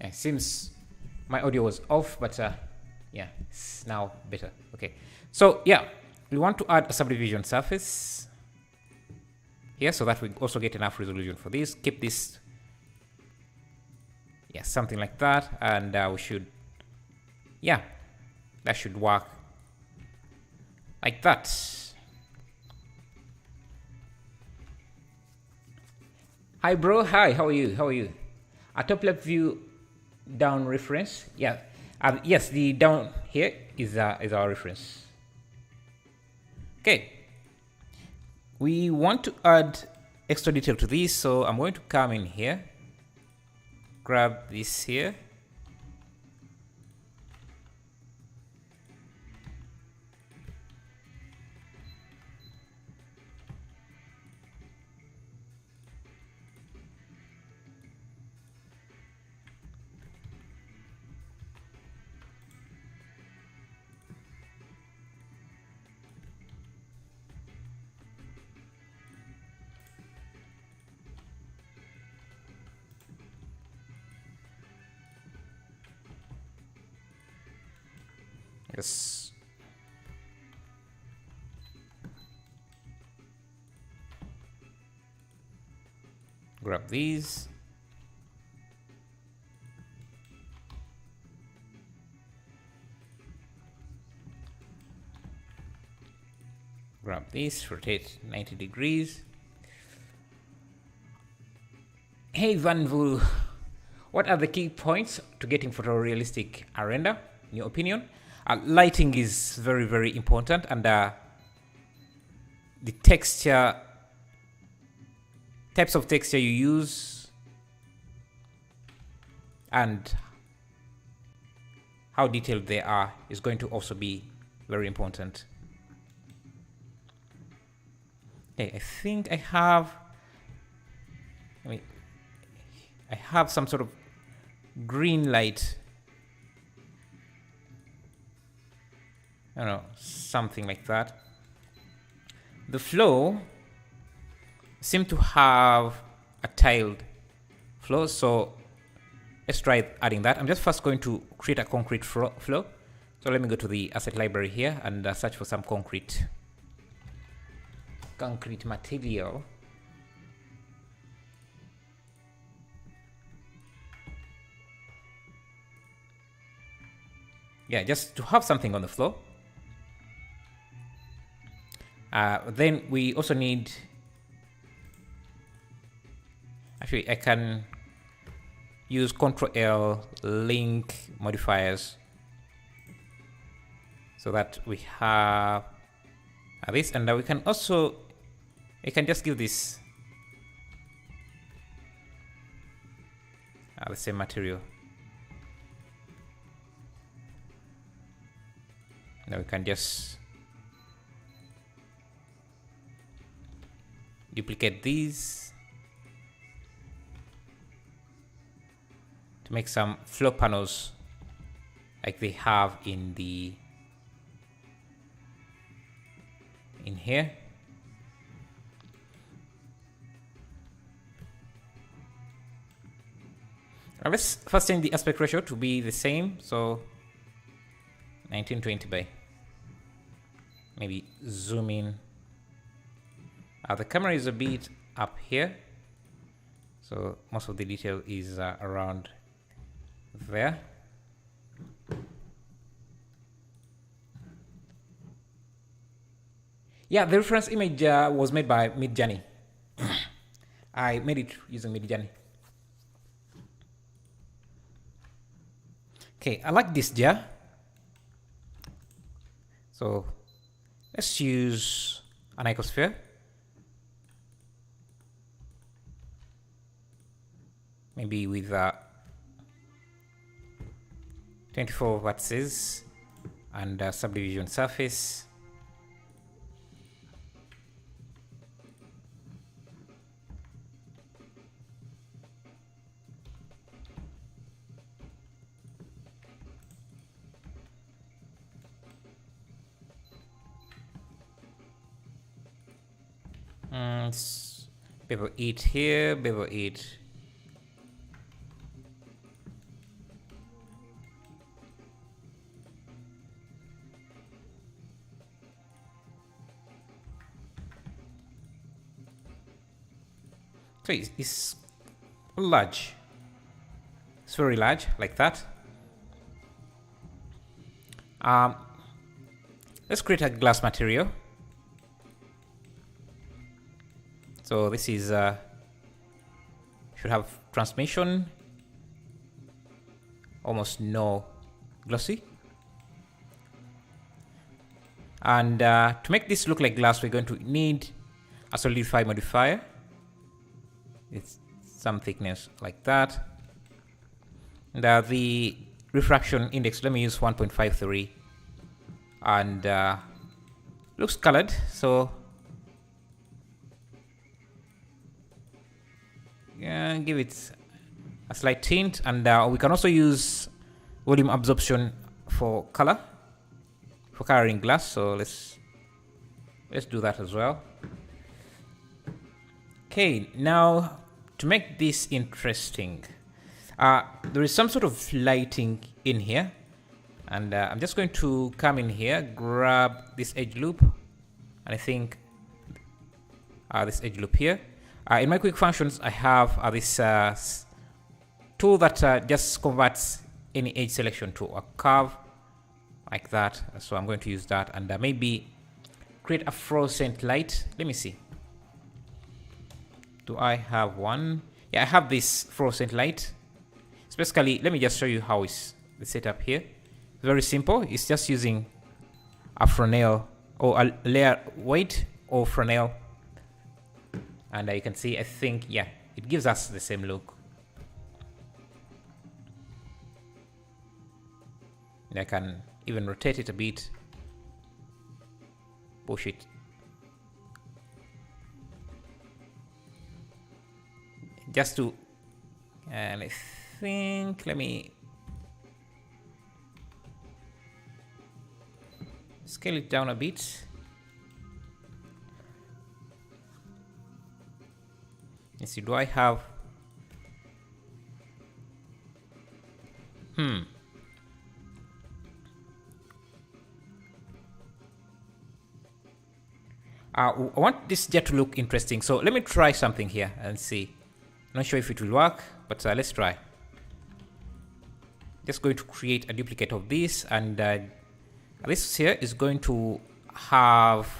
Yeah, seems my audio was off, but yeah, it's now better. Okay, so yeah, we want to add a subdivision surface here so that we also get enough resolution for this. Keep this, yeah, something like that, and we should, yeah, that should work like that. Hi, bro. Hi, how are you? How are you? A top left view down reference. Yeah. Yes, the down here is our reference. Okay. We want to add extra detail to this, so I'm going to come in here, grab this here. Yes. Grab these. Grab this, rotate 90 degrees. Hey Van Vu, what are the key points to getting photorealistic render, in your opinion? Lighting is very, very important, and the texture, types of texture you use, and how detailed they are is going to also be very important. Okay, I think I have, I have some sort of green light. I don't know, something like that. The flow seems to have a tiled flow, so let's try adding that. I'm just first going to create a concrete flow. So let me go to the asset library here and search for some concrete material. Yeah, just to have something on the floor. Then we also need, actually I can use Ctrl L link modifiers so that we have this, and we can also, I can just give this the same material. Now we can just duplicate these to make some floor panels like they have in here. Now let's first change the aspect ratio to be the same, so 1920 by, maybe zoom in. The camera is a bit up here, so most of the detail is around there. Yeah, the reference image was made by Midjourney. I made it using Midjourney. Okay, I like this jar. So let's use an icosphere. Maybe with 24 vertices and subdivision surface. Bevel 8 here, bevel 8 So it's large. It's very large, like that. Let's create a glass material. So this is should have transmission, almost no glossy. And to make this look like glass, we're going to need a solidify modifier. It's some thickness like that. And the refraction index, let me use 1.53. And looks colored, so yeah, give it a slight tint. And we can also use volume absorption for color, for coloring glass. So let's do that as well. Okay, now to make this interesting, there is some sort of lighting in here, and I'm just going to come in here, grab this edge loop, and I think this edge loop here. In my quick functions, I have this tool that just converts any edge selection to a curve like that. So I'm going to use that, and maybe create a fluorescent light. Let me see. Do I have one? Yeah, I have this fluorescent light. So basically, let me just show you how it's the setup here. Very simple. It's just using a Fresnel or a layer weight or Fresnel. And you can see, I think, yeah, it gives us the same look. And I can even rotate it a bit, push it. Just to, and I think, let me scale it down a bit. Let's see, do I have, I want this jet to look interesting, so let me try something here and see. Not sure if it will work, but let's try. Just going to create a duplicate of this, and this here is going to have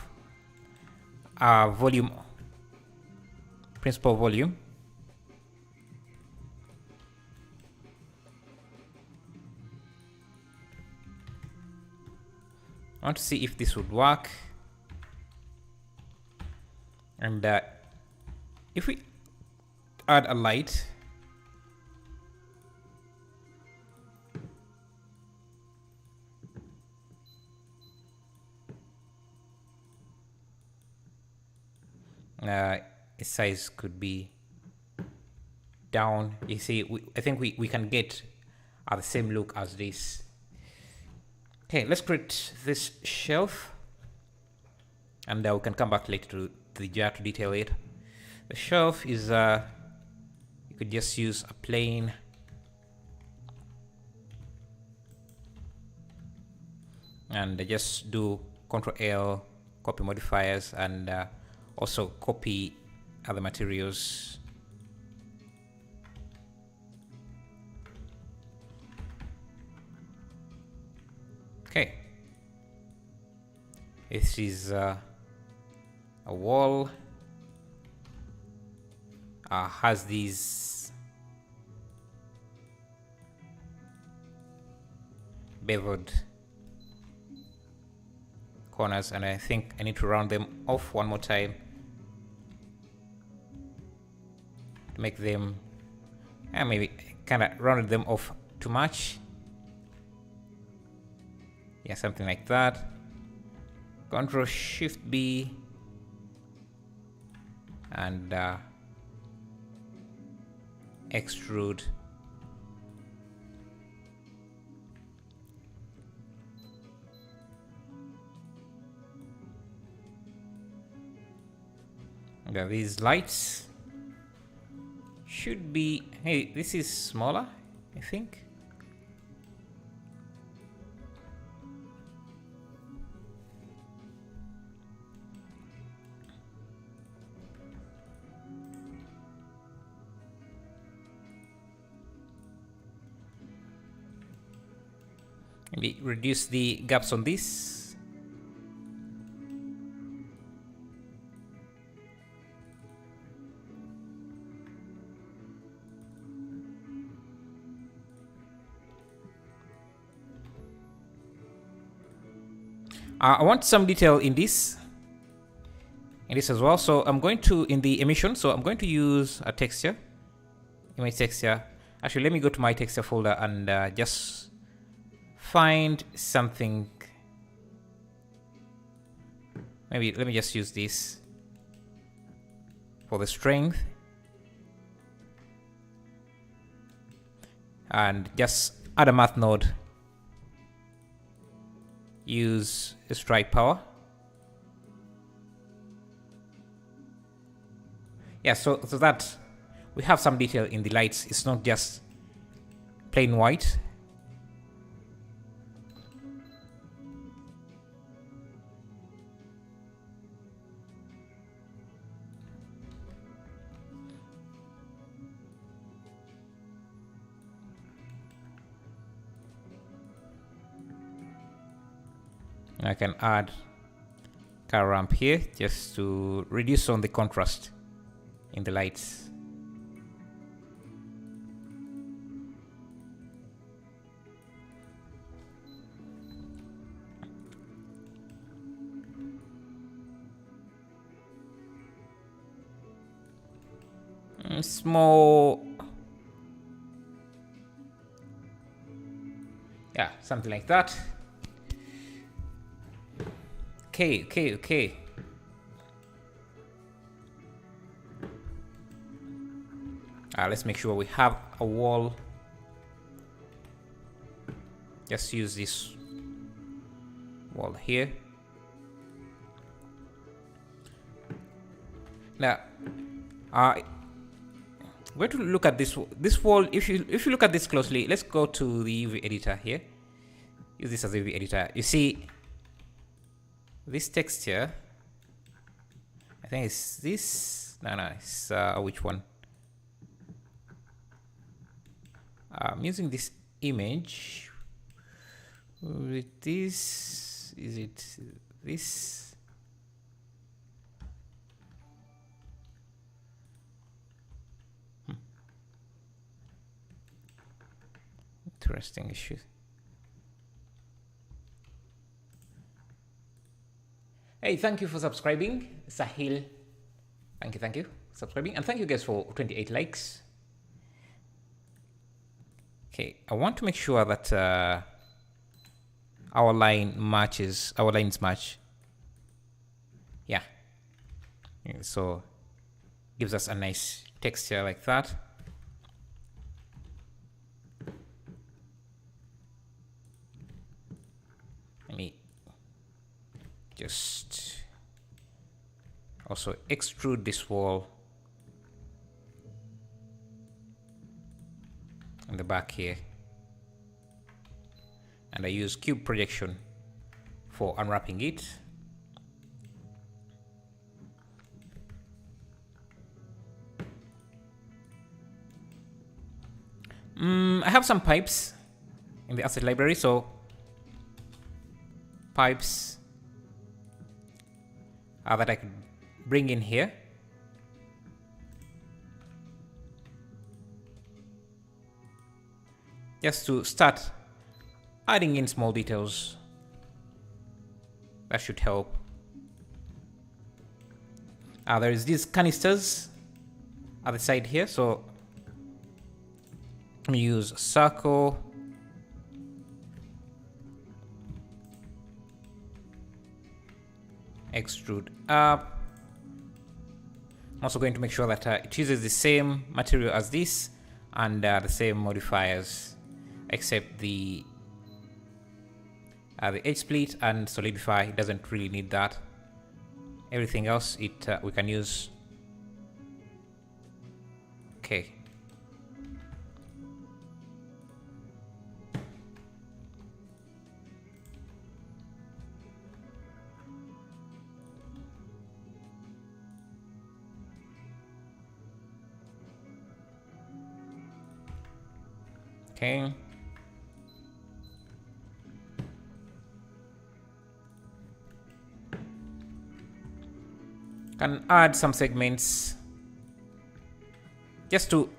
a volume, principal volume. I want to see if this would work. And if we add a light, its size could be down. You see, I think we can get the same look as this. Okay, let's create this shelf, and we can come back later to the jar to detail it. The shelf is you could just use a plain and just do Ctrl L, copy modifiers, and also copy other materials. Okay, this is a wall, has these beveled corners, and I think I need to round them off one more time to make them, maybe kind of rounded them off too much. Yeah, something like that. Ctrl Shift B, and extrude. Okay, these lights should be, hey, this is smaller, I think. Maybe reduce the gaps on this. I want some detail in this as well. So I'm going to, in the emission, so I'm going to use a texture, image texture. Actually, let me go to my texture folder and just find something. Maybe let me just use this for the strength and just add a math node. Use a strike power. Yeah, so that we have some detail in the lights. It's not just plain white. I can add car ramp here just to reduce on the contrast in the lights. Small, yeah, something like that. Okay. Let's make sure we have a wall. Just use this wall here. Now, we're going to look at this wall. If you look at this closely, let's go to the UV editor here. Use this as a UV editor. You see this texture. I think it's this. No, it's which one? I'm using this image with this. Is it this? Interesting issue. Hey, thank you for subscribing, Sahil. Thank you, subscribing, and thank you guys for 28 likes. Okay, I want to make sure that our lines match. Yeah, so gives us a nice texture like that. Let me just also extrude this wall in the back here, and I use cube projection for unwrapping it. I have some pipes in the asset library, so pipes that I could bring in here. Just to start adding in small details. That should help. There is these canisters at the side here, so let me use circle. Extrude up. I'm also going to make sure that it uses the same material as this and the same modifiers, except the edge split and solidify. It doesn't really need that. Everything else we can use. Okay. Okay. Can add some segments just to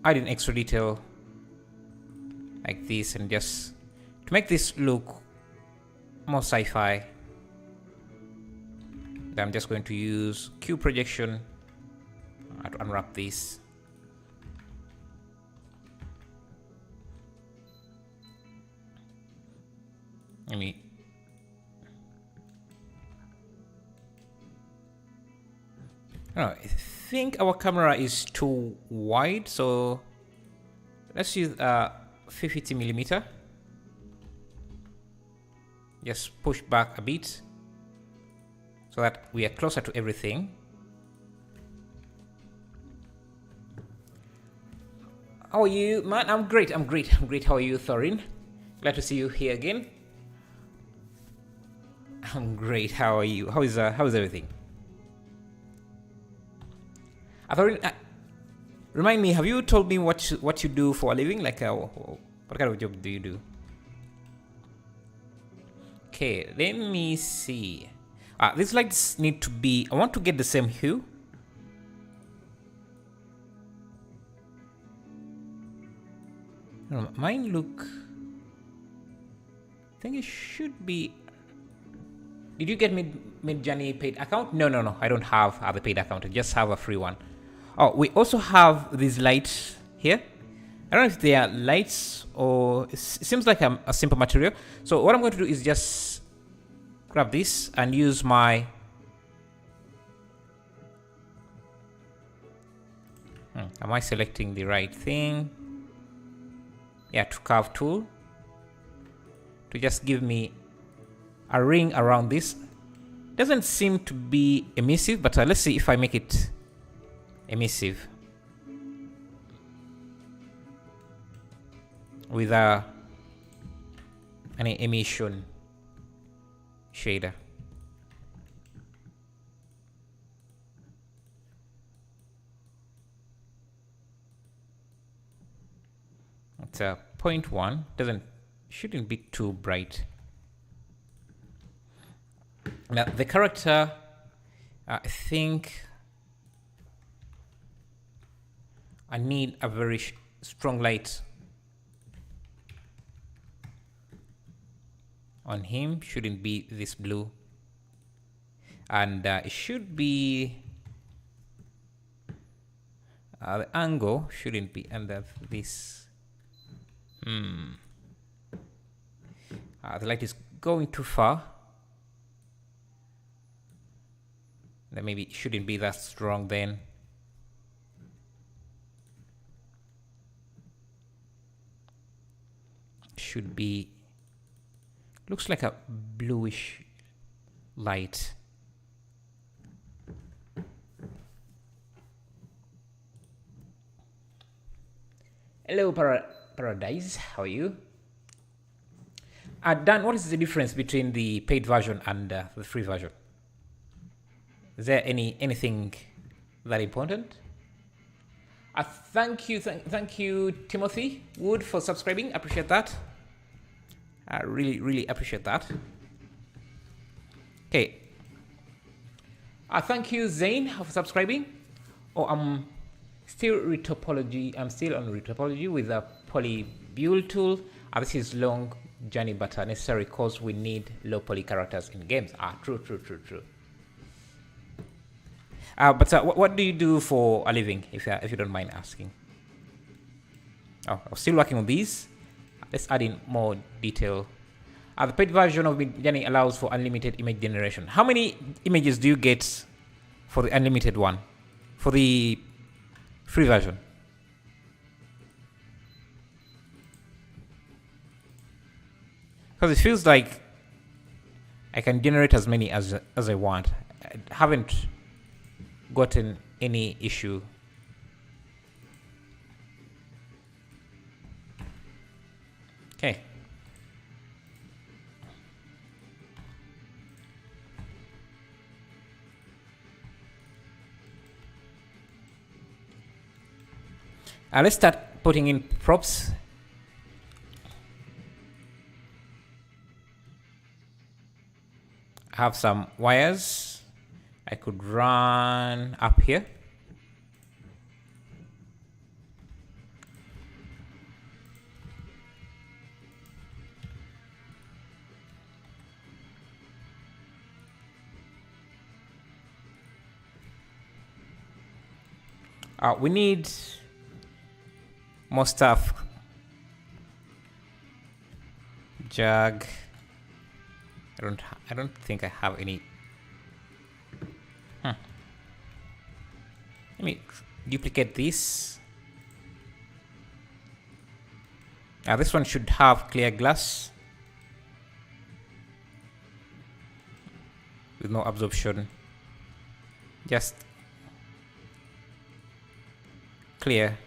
add in extra detail like this, and just to make this look more sci-fi. I'm just going to use Q projection to unwrap this. Let me I think our camera is too wide, so let's use 50mm. Just push back a bit so that we are closer to everything. How are you, man? I'm great. I'm great. How are you, Thorin? Glad to see you here again. I'm great. How are you? How is everything? Thorin, remind me. Have you told me what you do for a living? Like, what kind of job do you do? Okay, let me see. These lights need to be. I want to get the same hue. Mine look. I think it should be. Did you get Midjourney paid account? No. I don't have the paid account. I just have a free one. Oh, we also have these lights here. I don't know if they are lights or it seems like a simple material. So what I'm going to do is just grab this and use my am I selecting the right thing? Yeah, to curve tool to just give me a ring around this. Doesn't seem to be emissive, but let's see if I make it emissive with an emission shader. It's a 0.1. Shouldn't be too bright. Now the character, I think I need a very strong light on him. Shouldn't be this blue, and it should be the angle shouldn't be under this. The light is going too far. That maybe it shouldn't be that strong then. Should be, looks like a bluish light. Hello Paradise, how are you? Dan, what is the difference between the paid version and the free version? Is there anything that important? Thank you Timothy Wood for subscribing. Appreciate that. I really appreciate that. Okay. Thank you Zane for subscribing. Oh, I'm still on retopology with a polybuild tool. This is long journey, but necessary because we need low poly characters in games. True. But what do you do for a living, if you don't mind asking? Oh, I'm still working on these. Let's add in more detail. The paid version of Midjourney allows for unlimited image generation. How many images do you get for the unlimited one? For the free version? Because it feels like I can generate as many as I want. I haven't gotten any issue. Okay. Let's start putting in props. I have some wires. I could run up here. We need more stuff. Jug. I don't think I have any. Let me duplicate this. This one should have clear glass with no absorption. Just clear.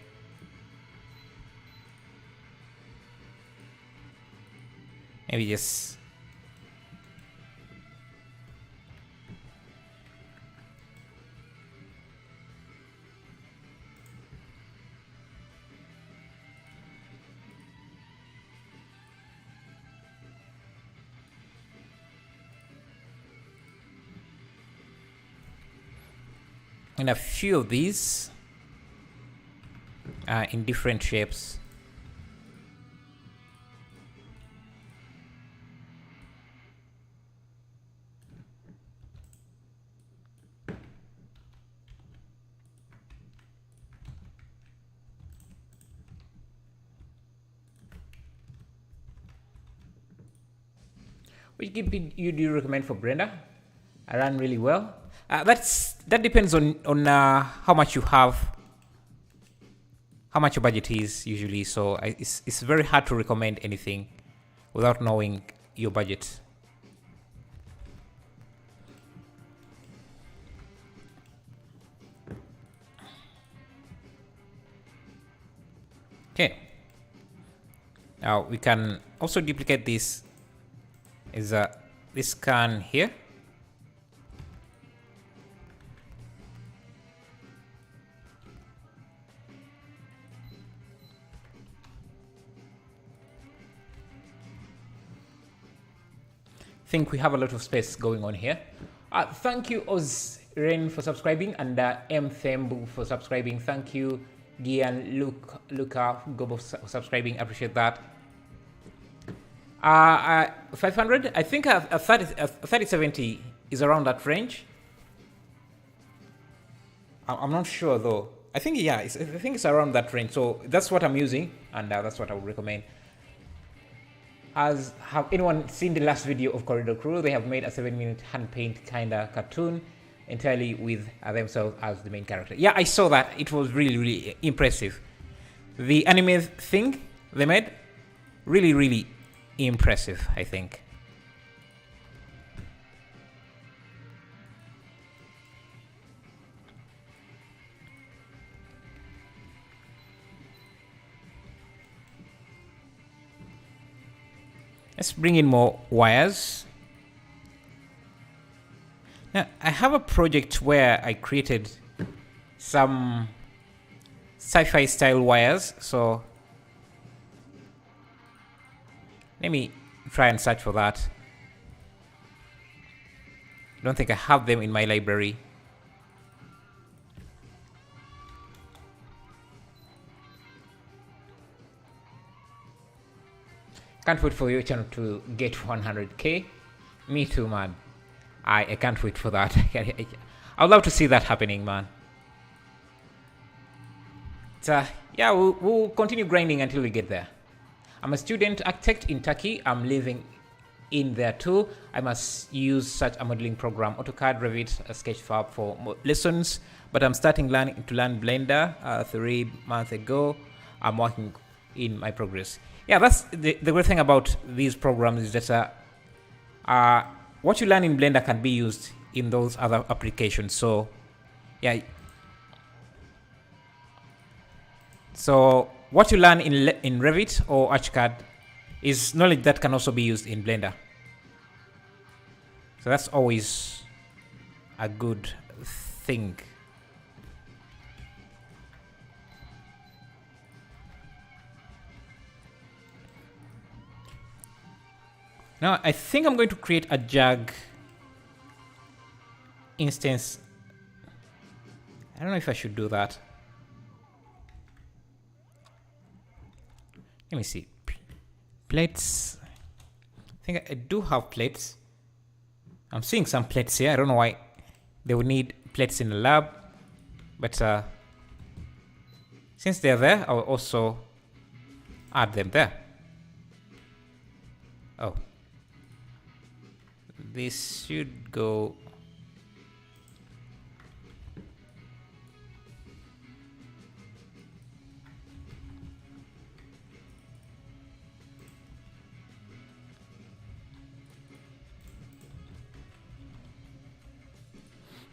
Maybe just and a few of these in different shapes. Which GPU do you recommend for Blender? I run really well. That depends on how much you have, how much your budget is usually. So it's very hard to recommend anything without knowing your budget. Okay. Now we can also duplicate this. Is this scan here? Think we have a lot of space going on here. Thank you Ozren for subscribing, and M Thembu for subscribing. Thank you Gian Luca Gobo for subscribing. Appreciate that. 500. I think a 3070 is around that range. I'm not sure though. I think I think it's around that range. So that's what I'm using, and that's what I would recommend. Have anyone seen the last video of Corridor Crew? They have made a 7-minute hand paint kinda cartoon entirely with themselves as the main character. Yeah, I saw that. It was really, really impressive. The anime thing they made, really, really impressive, I think. Let's bring in more wires. Now, I have a project where I created some sci-fi style wires, so let me try and search for that. I don't think I have them in my library. Can't wait for your channel to get 100k. Me too, man. I can't wait for that. I'd love to see that happening, man. So, yeah, we'll continue grinding until we get there. I'm a student architect in Turkey. I'm living in there too. I must use such a modeling program, AutoCAD, Revit, Sketchfab for lessons. But I'm starting to learn Blender 3 months ago. I'm working in my progress. Yeah, that's the great thing about these programs is that what you learn in Blender can be used in those other applications. So, yeah. So what you learn in Revit or ArchiCAD is knowledge that can also be used in Blender. So that's always a good thing. Now I think I'm going to create a jug instance. I don't know if I should do that. Let me see. Plates. I think I do have plates. I'm seeing some plates here. I don't know why they would need plates in the lab, but since they're there, I'll also add them there. Oh, this should go.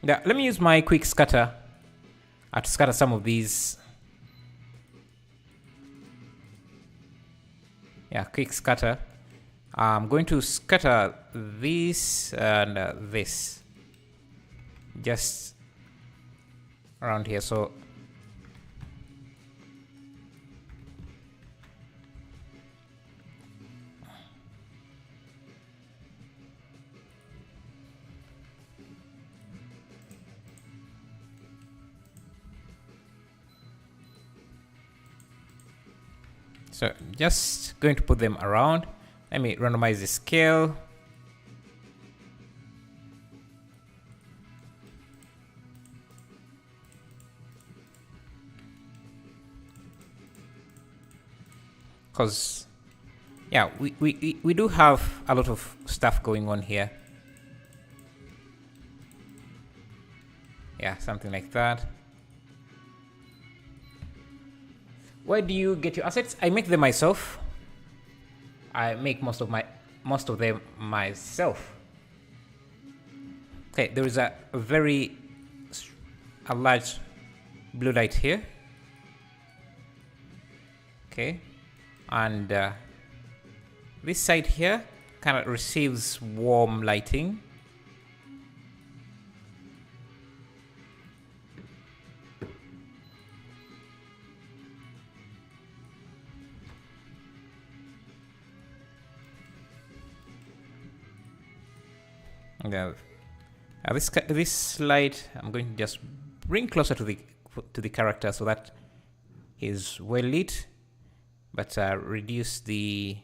Yeah, let me use my quick scatter to scatter some of these. Yeah, quick scatter. I'm going to scatter this and this just around here. So just going to put them around. Let me randomize the scale. Because, yeah, we do have a lot of stuff going on here. Yeah, something like that. Where do you get your assets? I make them myself. I make most of them myself. Okay, there is a large blue light here. Okay, and this side here kind of receives warm lighting. Yeah, this light I'm going to just bring closer to the character so that is well lit, but reduce the.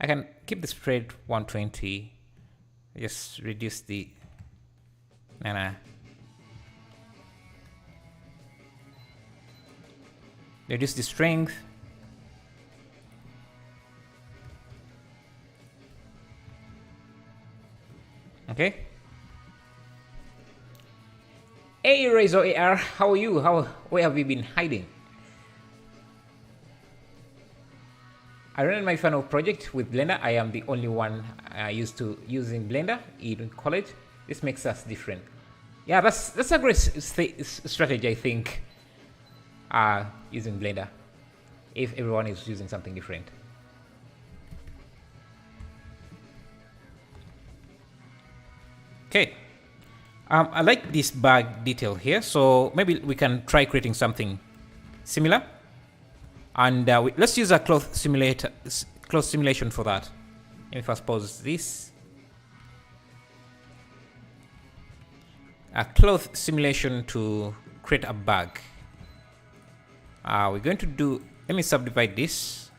I can keep the spread 120. Just reduce the. Reduce the strength. Okay. Hey Razor AR, how are you? Where have you been hiding? I ran my final project with Blender. I am the only one used to using Blender in college. This makes us different. Yeah, that's a great strategy, I think. Using Blender, if everyone is using something different. Okay, I like this bag detail here, so maybe we can try creating something similar. And let's use a cloth simulation for that. Let me first pause this. A cloth simulation to create a bag. We're going to do. Let me subdivide this,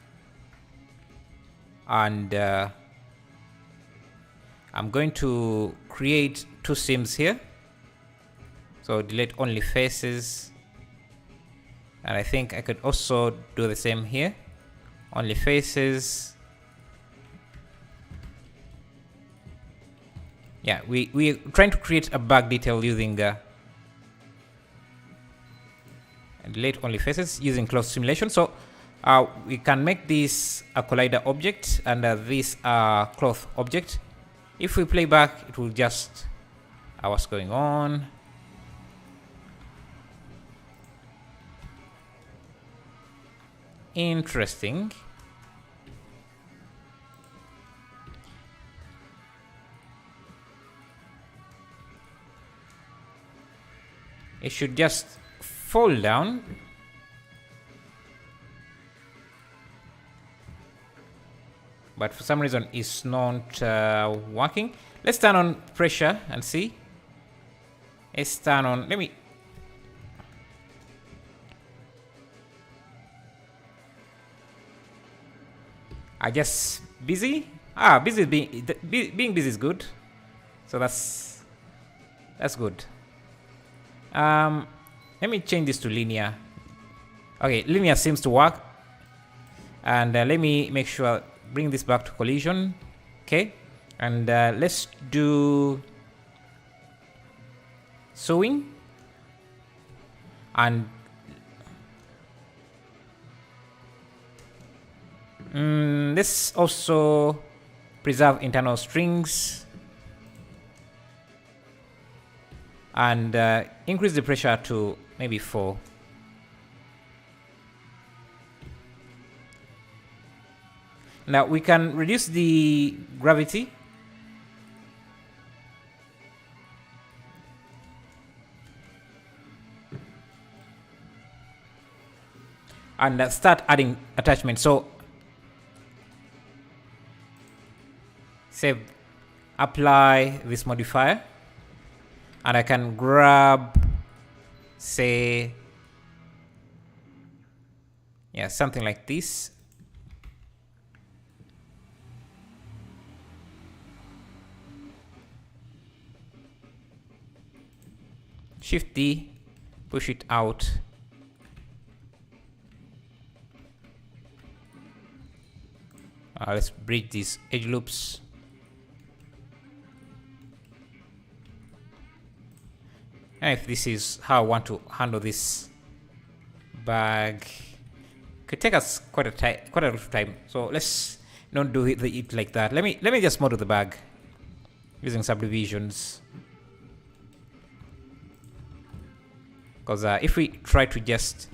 and I'm going to create two sims here. So delete only faces. And I think I could also do the same here. Only faces. Yeah, we're trying to create a bag detail using delete only faces using cloth simulation. So we can make this a collider object and this cloth object. If we play back, it will just what's going on. Interesting. It should just fall down. But for some reason it's not working. Let's turn on pressure and see. Let's turn on. Let me. I guess busy. Busy being busy is good. So that's good. Let me change this to linear. Okay, linear seems to work. And let me make sure, bring this back to collision. Okay, and let's do sewing. And let's also preserve internal strings. And increase the pressure to maybe 4. Now we can reduce the gravity. And start adding attachments. So save, apply this modifier. And I can grab, say, yeah, something like this. Shift D, push it out. Let's bridge these edge loops. And if this is how I want to handle this bag, could take us quite a lot of time. So let's not do it like that. Let me just model the bag using subdivisions. Because if we try to just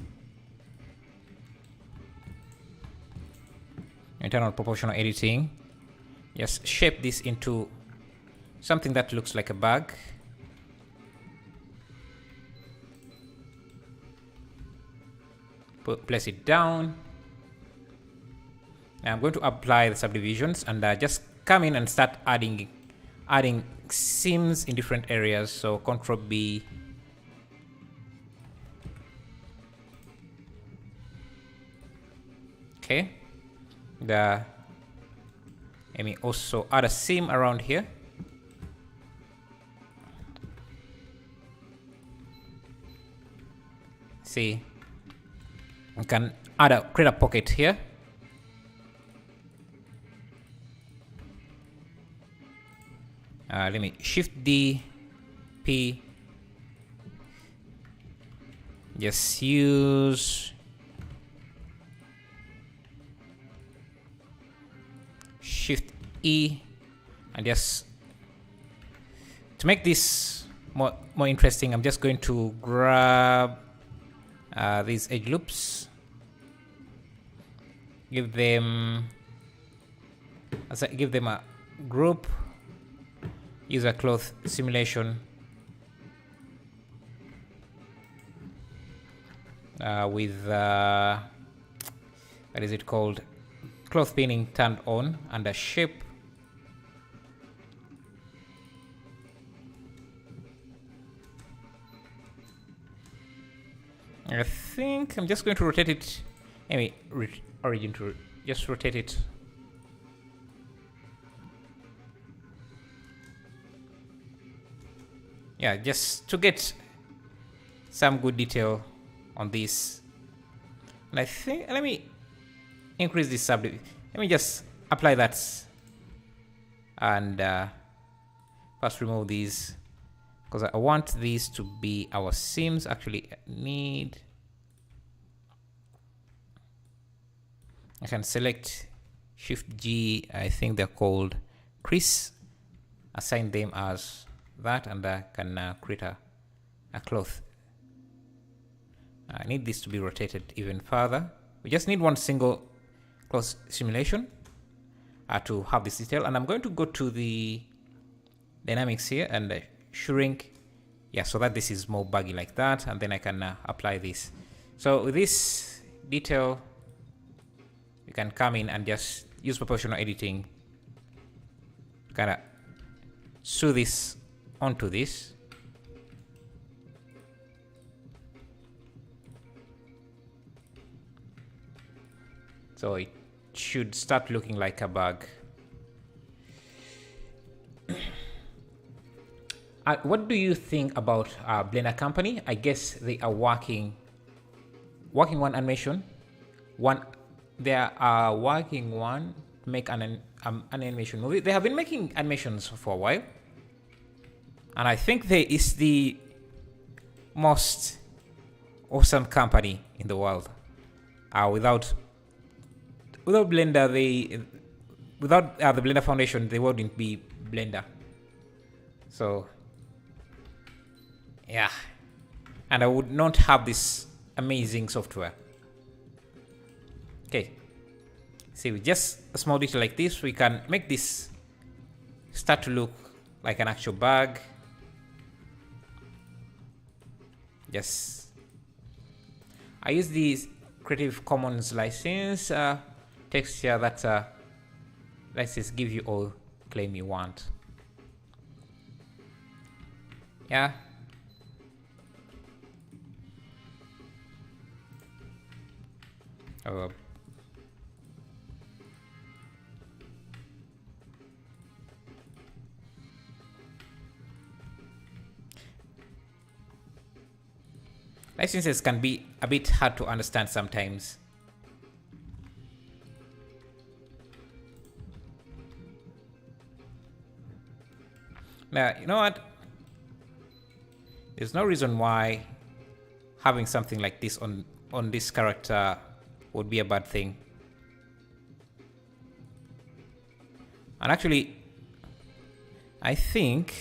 internal proportional editing, just shape this into something that looks like a bag. Place it down. Now I'm going to apply the subdivisions and just come in and start adding seams in different areas. So Control B. Okay. Let me also add a seam around here. See, we can create a pocket here. Let me Shift D, P. Just use Shift E, and just to make this more interesting, I'm just going to grab these edge loops, give them a group, use a cloth simulation with what is it called, cloth pinning turned on, and a shape. I think I'm just going to rotate it. Anyway, origin to just rotate it. Yeah, just to get some good detail on this. And I think, let me increase this subdivision. Let me just apply that. And first remove these, because I want these to be our seams. Actually, I can select Shift G. I think they're called crease. Assign them as that, and I can create a cloth. I need this to be rotated even further. We just need one single cloth simulation to have this detail. And I'm going to go to the dynamics here and shrink, yeah, so that this is more baggy like that, and then I can apply this. So with this detail, you can come in and just use proportional editing to kind of sew this onto this. So it should start looking like a bug. What do you think about Blender Company? I guess they are working one animation. They are working one make an animation movie. They have been making animations for a while, and I think they is the most awesome company in the world. Without Blender, without the Blender Foundation, they wouldn't be Blender. So yeah, and I would not have this amazing software. Okay, see, with just a small detail like this, we can make this start to look like an actual bug. Yes, I use the Creative Commons license texture that lets us give you all claim you want. Yeah. Licenses can be a bit hard to understand sometimes. Now, you know what? There's no reason why having something like this on this character would be a bad thing. And actually, I think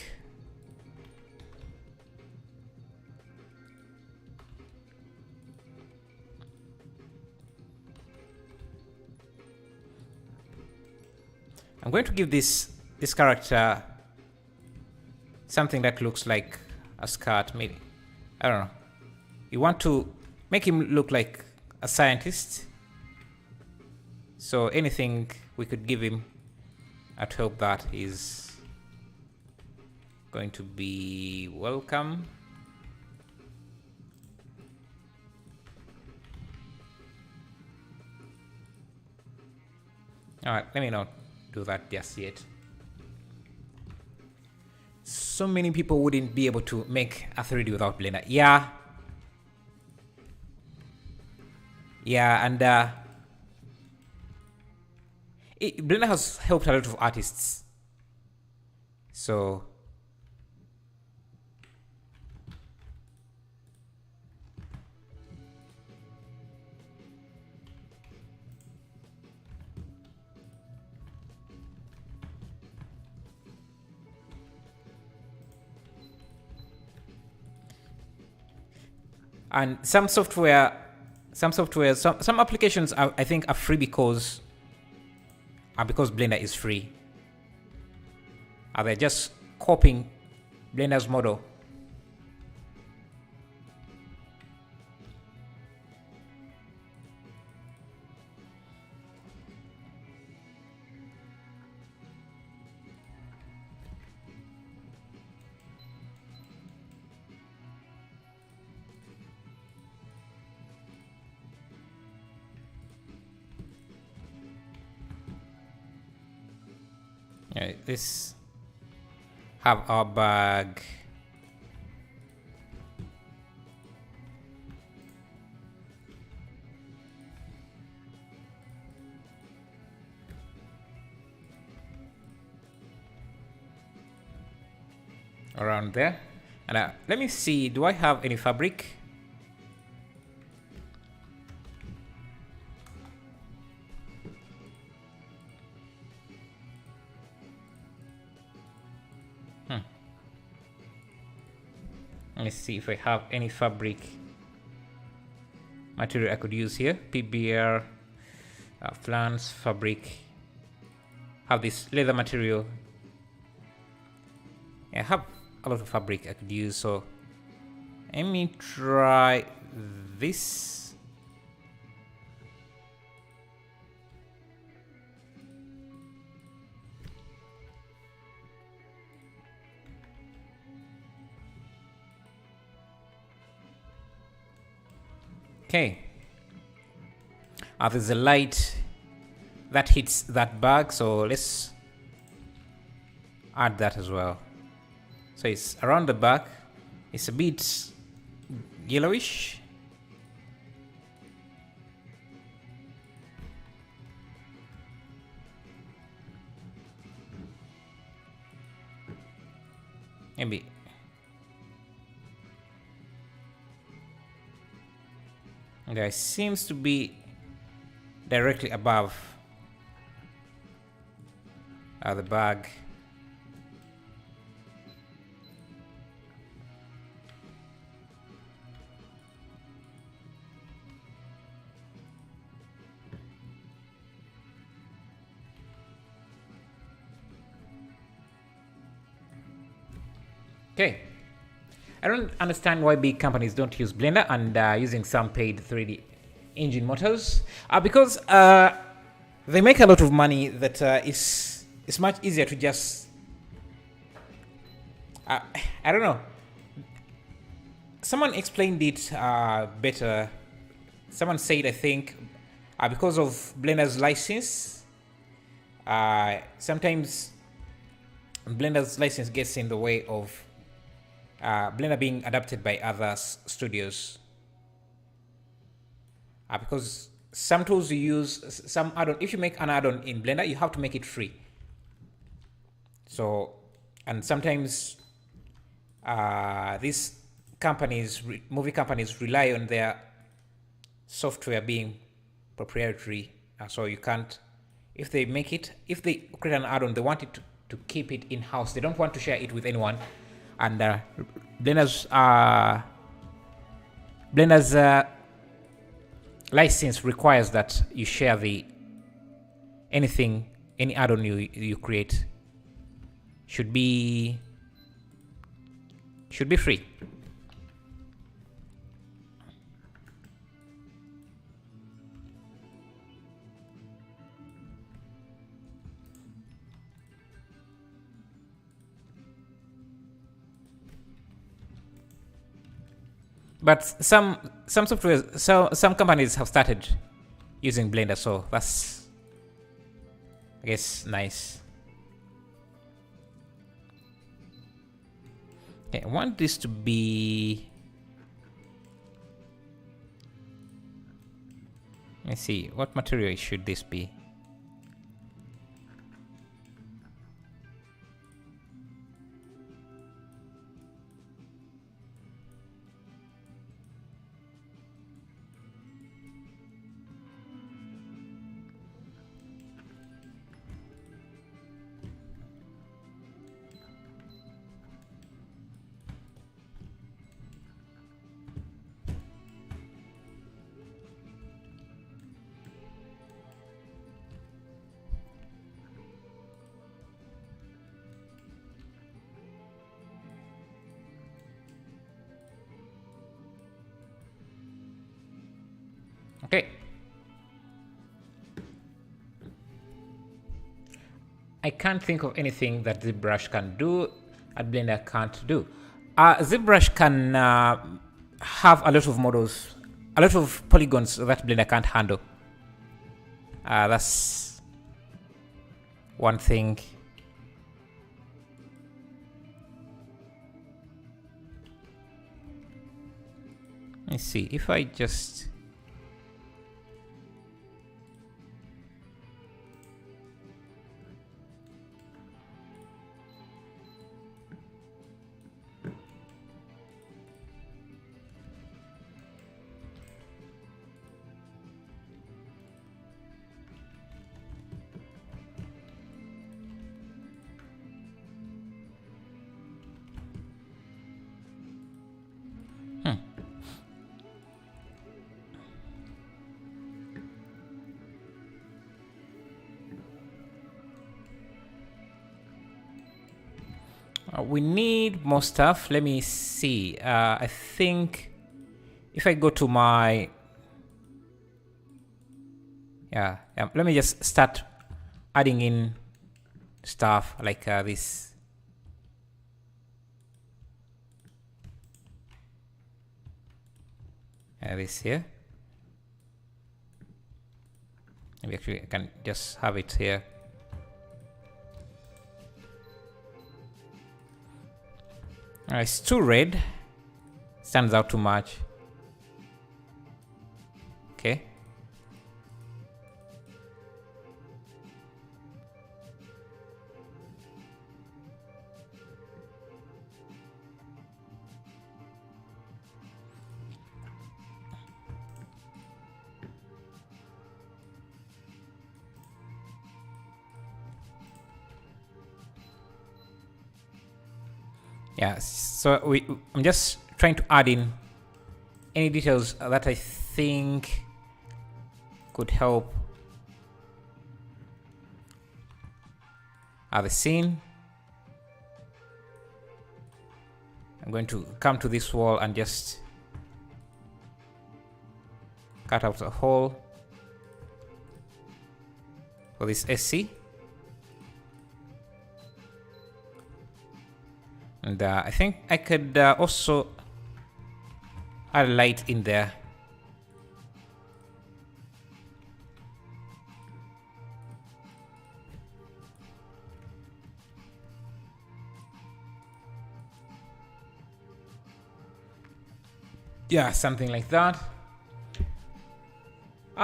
I'm going to give this character something that looks like a skirt, maybe. I don't know. You want to make him look like a scientist. So anything we could give him, I'd hope that is going to be welcome. Alright, let me not do that just yet. So many people wouldn't be able to make a 3D without Blender. Yeah. Yeah, and Blender has helped a lot of artists. So and some applications I think are free because Blender is free. They're just copying Blender's model. This have our bag. Around there. And let me see, do I have any fabric? Let me see if I have any fabric material I could use here. PBR, flans, fabric. Have this leather material. I have a lot of fabric I could use, so let me try this. Okay. There's a light that hits that bag, so let's add that as well. So it's around the back. It's a bit yellowish. Maybe. There seems to be directly above the bag. Okay. I don't understand why big companies don't use Blender and using some paid 3D engine motors. Because they make a lot of money that it's much easier to just... I don't know. Someone explained it better. Someone said, I think, because of Blender's license, sometimes Blender's license gets in the way of Blender being adapted by other studios. Because some tools you use, some add-on, if you make an add-on in Blender, you have to make it free. So, and sometimes these companies, movie companies, rely on their software being proprietary. So you can't, if they create an add-on, they want it to keep it in-house. They don't want to share it with anyone. And Blender's license requires that you share any add-on you create should be free. But some software, some companies have started using Blender, so that's, I guess, nice. Okay, I want this to be... Let's see, what material should this be? Okay. I can't think of anything that ZBrush can do that Blender can't do. ZBrush can have a lot of models, a lot of polygons that Blender can't handle. That's one thing. Let's see, if I just... we need more stuff. Let me see. I think if I go to my... Yeah, let me just start adding in stuff like this. This here. We actually can just have it here. It's too red. Stands out too much. Okay. Yeah, so I'm just trying to add in any details that I think could help the scene. I'm going to come to this wall and just cut out a hole for this SC. And I think I could also add a light in there. Yeah, something like that.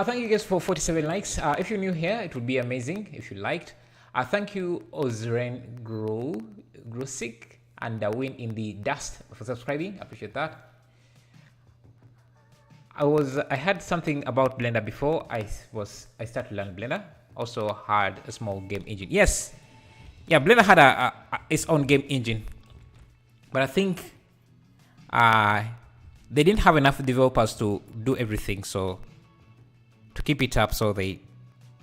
Thank you guys for 47 likes. If you're new here, it would be amazing if you liked. Thank you, Ozren Grosik and Win in the Dust for subscribing. I appreciate that. I had something about Blender before I started to learn Blender. Also had a small game engine. Yes, yeah, Blender had its own game engine, but I think they didn't have enough developers to do everything. So to keep it up, so they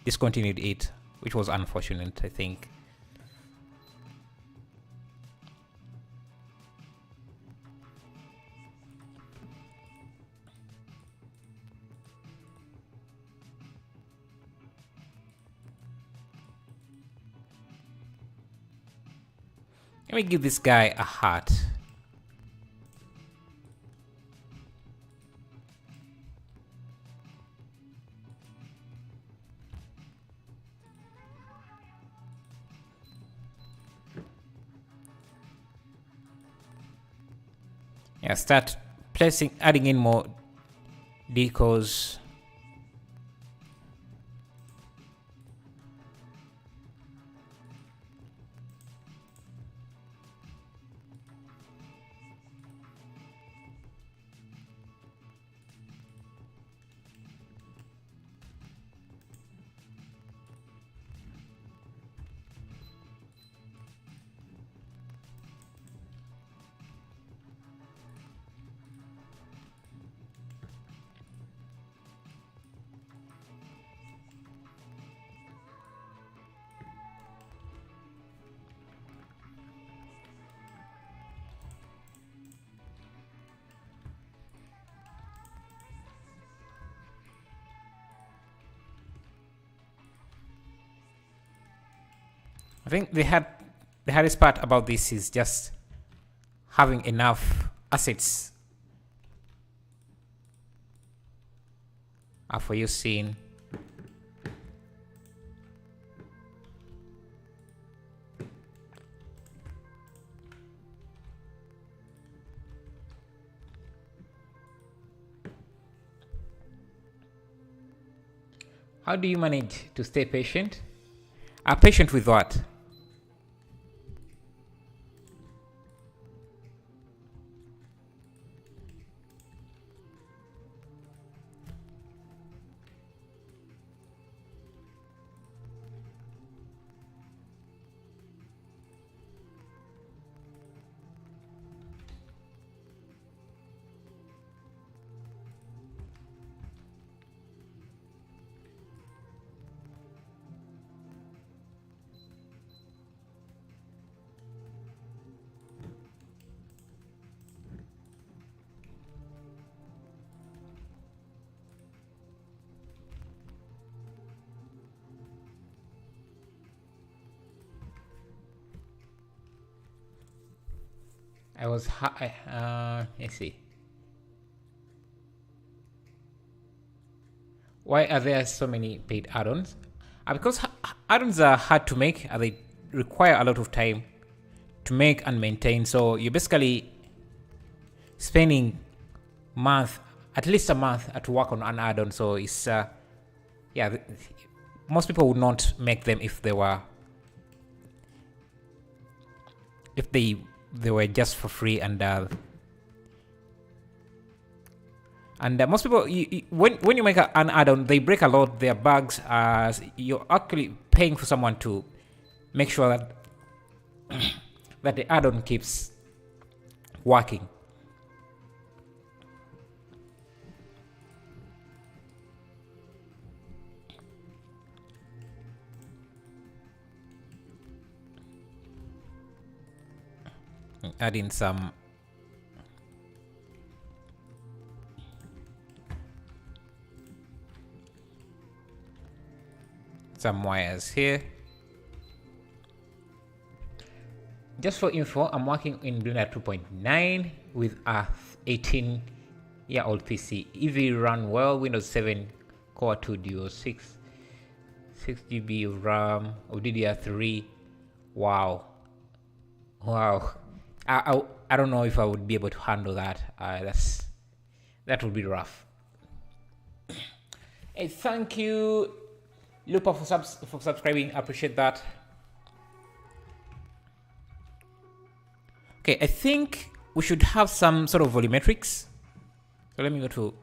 discontinued it, which was unfortunate, I think. Let me give this guy a heart. Yeah, start adding in more decos. I think the hardest part about this is just having enough assets for your scene. How do you manage to stay patient? Patient with what? Let's see. Why are there so many paid add-ons? Because add-ons are hard to make. They require a lot of time to make and maintain. So you're basically spending at least a month to work on an add-on. So it's yeah, most people would not make them if they were just for free. And most people, when you make an add-on, they break a lot. There are bugs. You're actually paying for someone to make sure that that the add-on keeps working. Add in some wires here. Just for info, I'm working in Blender 2.9 with a 18-year-old PC. EV run well, Windows 7 Core 2 Duo, 6 GB of RAM, of DDR3. Wow. I don't know if I would be able to handle that. That would be rough. Hey, thank you, Lupa, for subscribing. I appreciate that. Okay, I think we should have some sort of volumetrics. So let me go to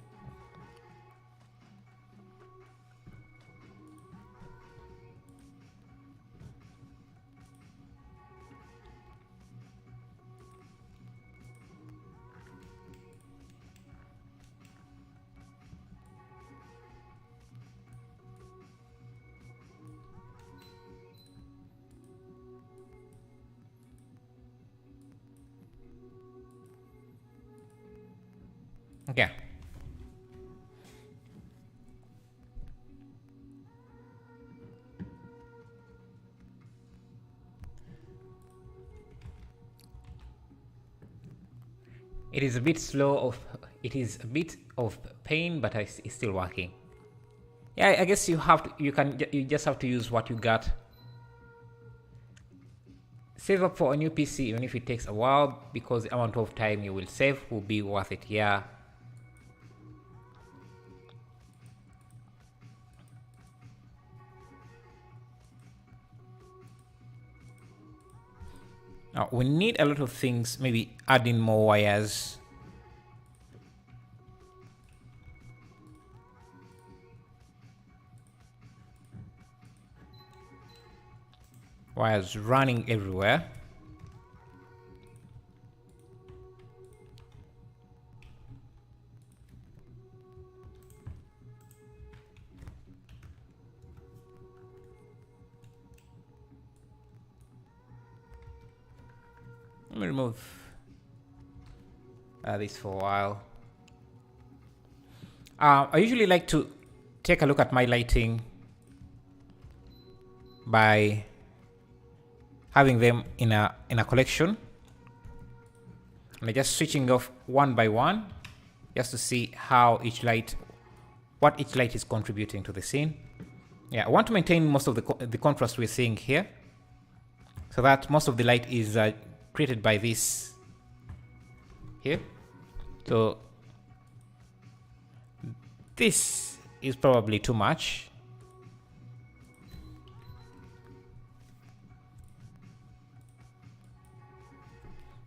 okay. It is a bit slow. It is a bit of pain, but it's still working. Yeah, I guess you just have to use what you got. Save up for a new PC, even if it takes a while, because the amount of time you will save will be worth it. Yeah. Now, we need a lot of things, maybe adding more wires. Wires running everywhere. Let me remove this for a while. I usually like to take a look at my lighting by having them in a collection, and I'm just switching off one by one just to see what each light is contributing to the scene. Yeah, I want to maintain most of the contrast we're seeing here, so that most of the light is created by this here. So this is probably too much.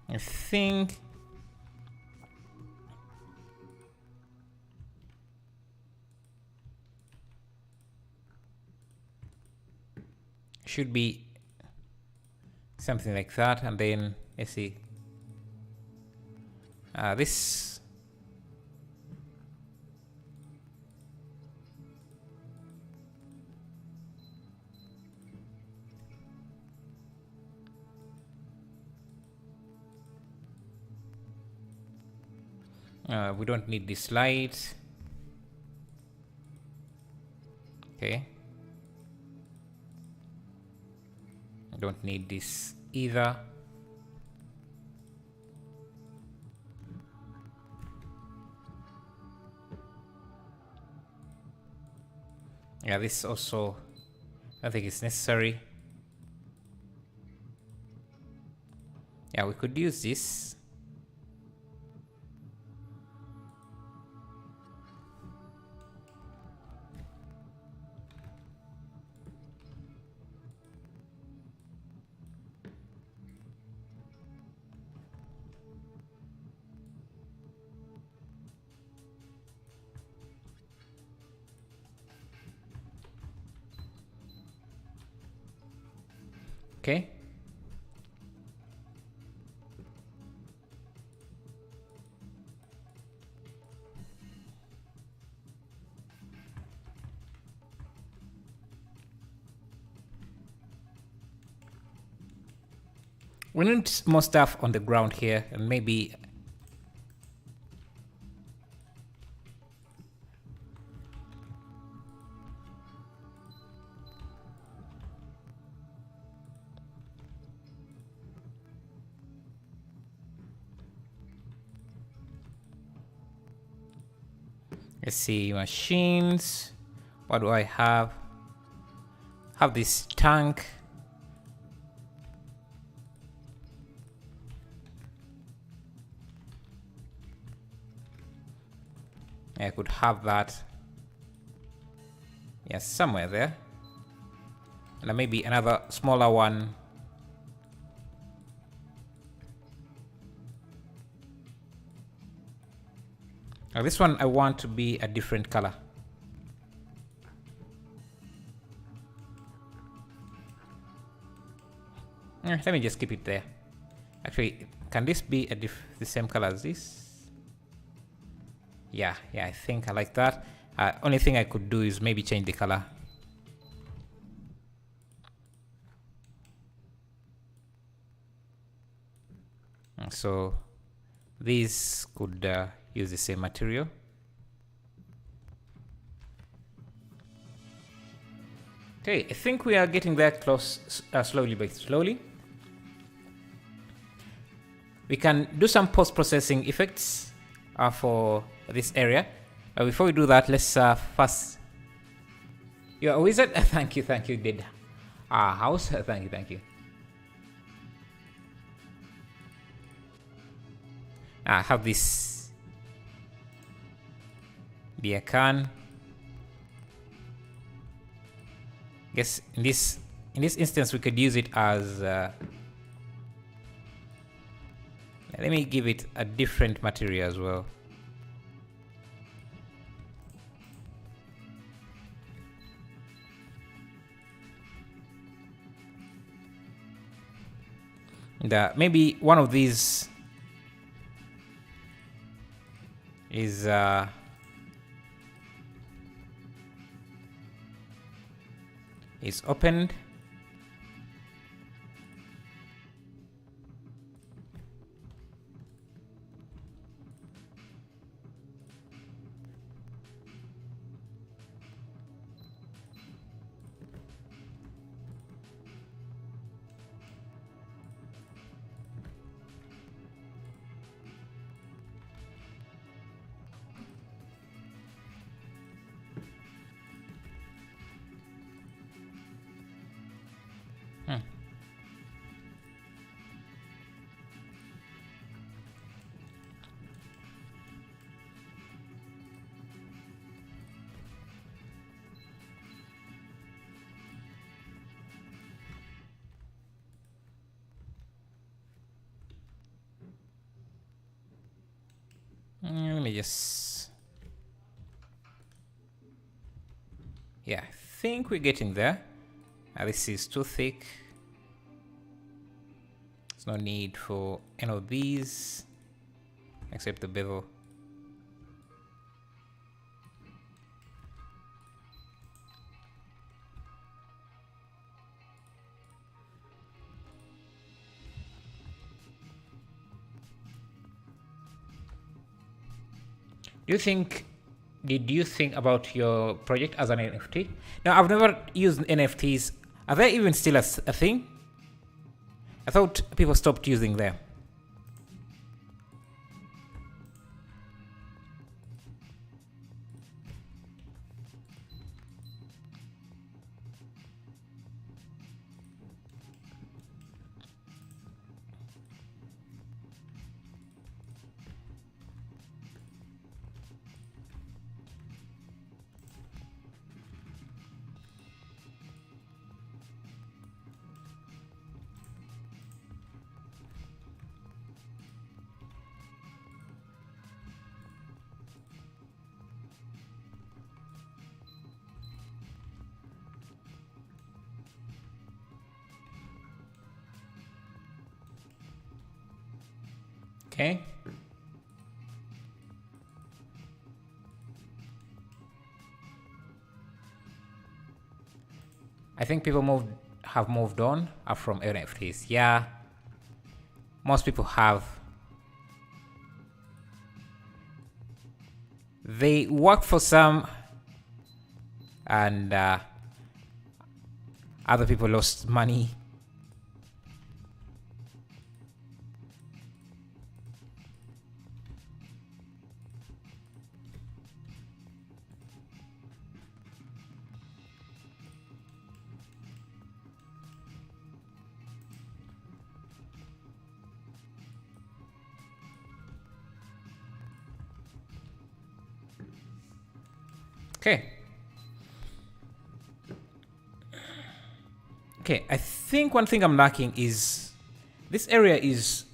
I think should be something like that, and then let's see this. We don't need this light. Okay. Don't need this either. Yeah, this also, I think it's necessary. Yeah, we could use this. Okay. We need more stuff on the ground here, and maybe let's see, machines. What do I have? Have this tank. I could have that. Yes, somewhere there. And then maybe another smaller one. Now this one I want to be a different color. Let me just keep it there. Actually, can this be the same color as this? Yeah, I think I like that. Only thing I could do is maybe change the color. So these could use the same material. Okay, I think we are getting there close, slowly but slowly. We can do some post-processing effects for this area. Before we do that, let's first... You're a wizard? Thank you, did. House? Thank you. I have this beer can. Guess in this instance we could use it as let me give it a different material as well. And maybe one of these is opened. Let me just... Yeah, I think we're getting there. This is too thick. There's no need for any of these except the bevel. Did you think about your project as an NFT? Now, I've never used NFTs. Are they even still a thing? I thought people stopped using them. Okay. I think people have moved on from NFTs. Yeah, most people have. They worked for some, and other people lost money. Okay. Okay, I think one thing I'm lacking is this area is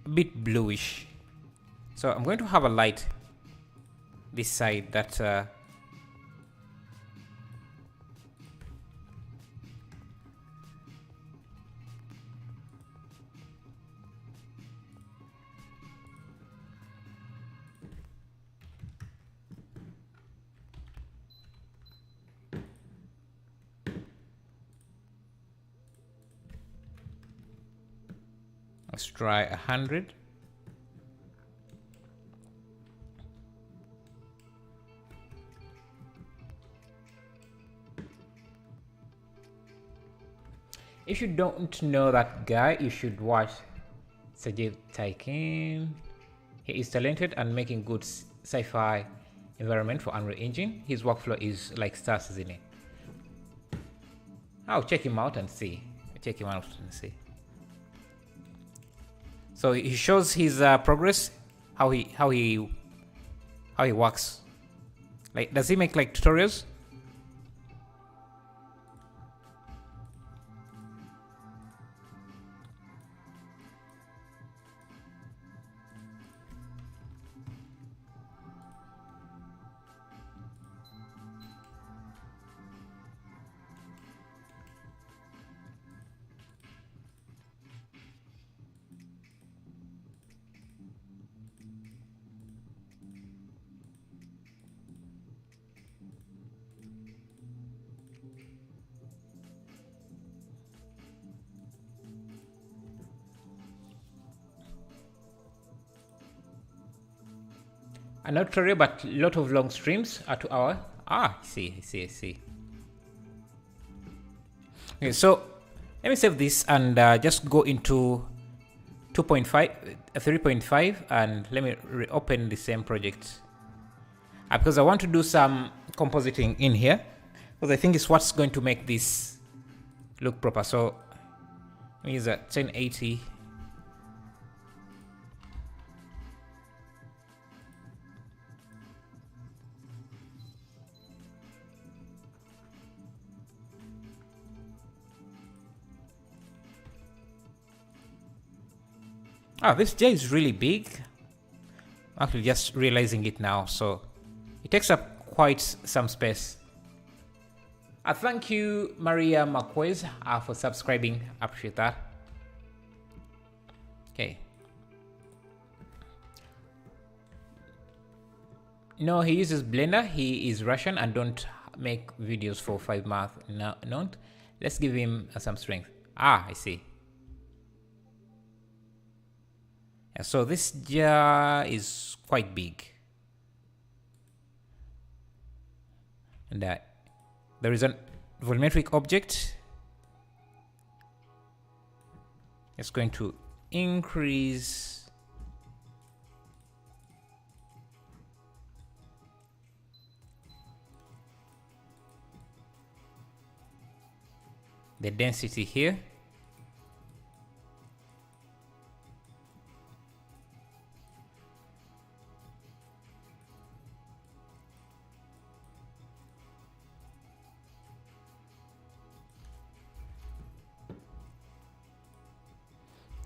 a bit bluish. So I'm going to have a light this side that let's try 100. If you don't know that guy, you should watch Sajid Taikin. He is talented and making good sci-fi environment for Unreal Engine. His workflow is like stars, isn't it? I'll check him out and see. Check him out and see. So he shows his progress, how he works. Like, does he make like tutorials? Not tutorial, but lot of long streams are 2 hours. I see. Okay, so let me save this and just go into 3.5, and let me reopen the same project because I want to do some compositing in here because I think it's what's going to make this look proper. So let me use a 1080. This J is really big. I'm actually just realizing it now, so it takes up quite some space. Thank you, Maria Marquez, for subscribing. I appreciate that. Okay. No, he uses Blender. He is Russian and don't make videos for 5 months. No, not. Let's give him some strength. I see. So this jar is quite big, and there is a volumetric object. It's going to increase the density here.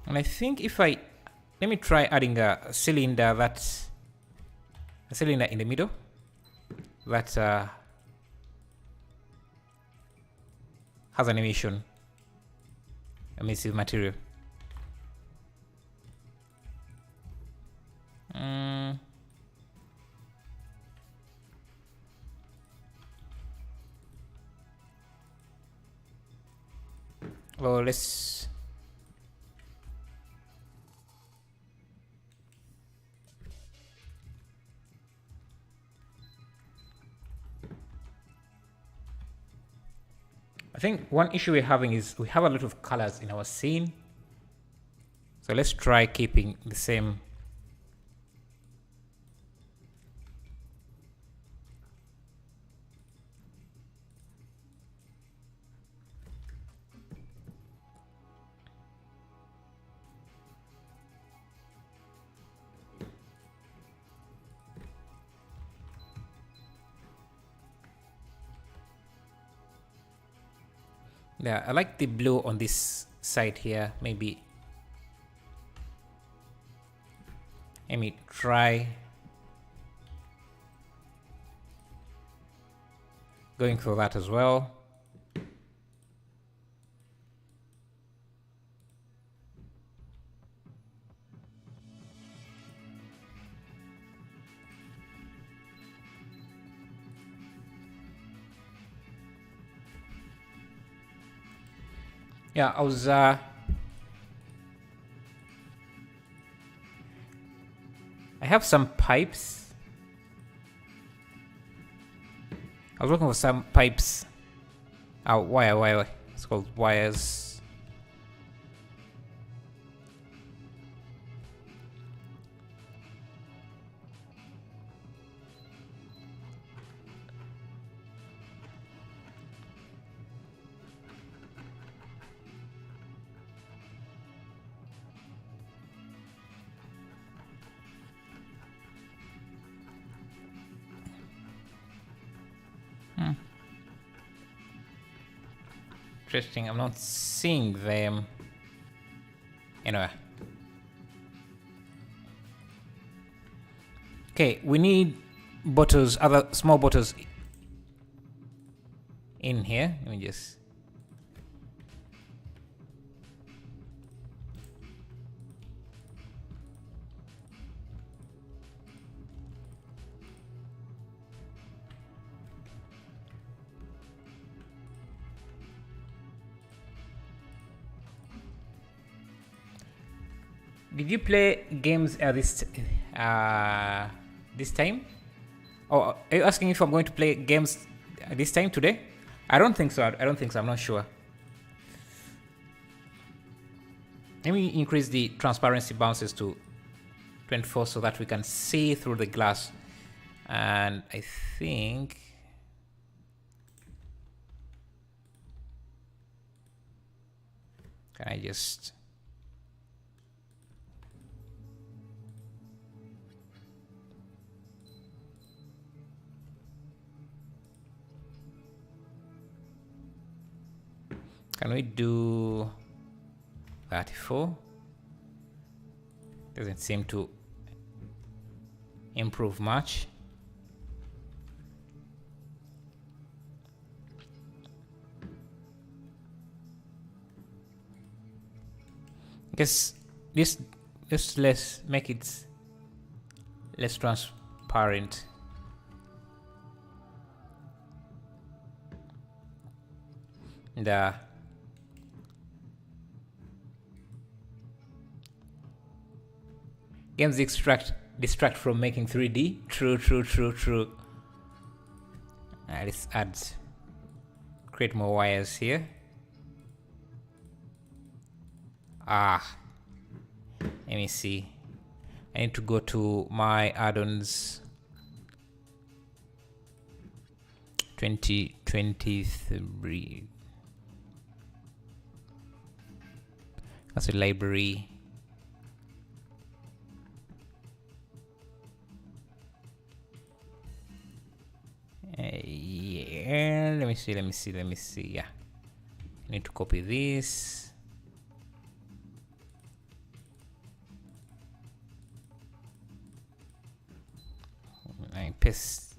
And I think if let me try adding a cylinder in the middle that has an emission, emissive material. Mm. Well, let's. I think one issue we're having is we have a lot of colors in our scene. So let's try keeping the same. Yeah, I like the blue on this side here. Maybe let me try going for that as well. Yeah, I have some pipes. I was looking for some pipes. Oh, wire. It's called wires. Interesting. I'm not seeing them. Anyway. Okay, we need bottles, other small bottles in here. Let me just. Did you play games this time? Oh, are you asking if I'm going to play games this time today? I don't think so. I don't think so. I'm not sure. Let me increase the transparency bounces to 24 so that we can see through the glass. And I think. Can I just. Can we do 34? Doesn't seem to improve much. Guess this just let's make it less transparent. The games distract from making 3D. True. Let's add, create more wires here. Let me see. I need to go to my add-ons. 2023. That's a library. Yeah, let me see. Yeah, I need to copy this. I paste.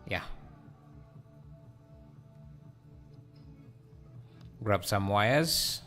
Yeah. Grab some wires.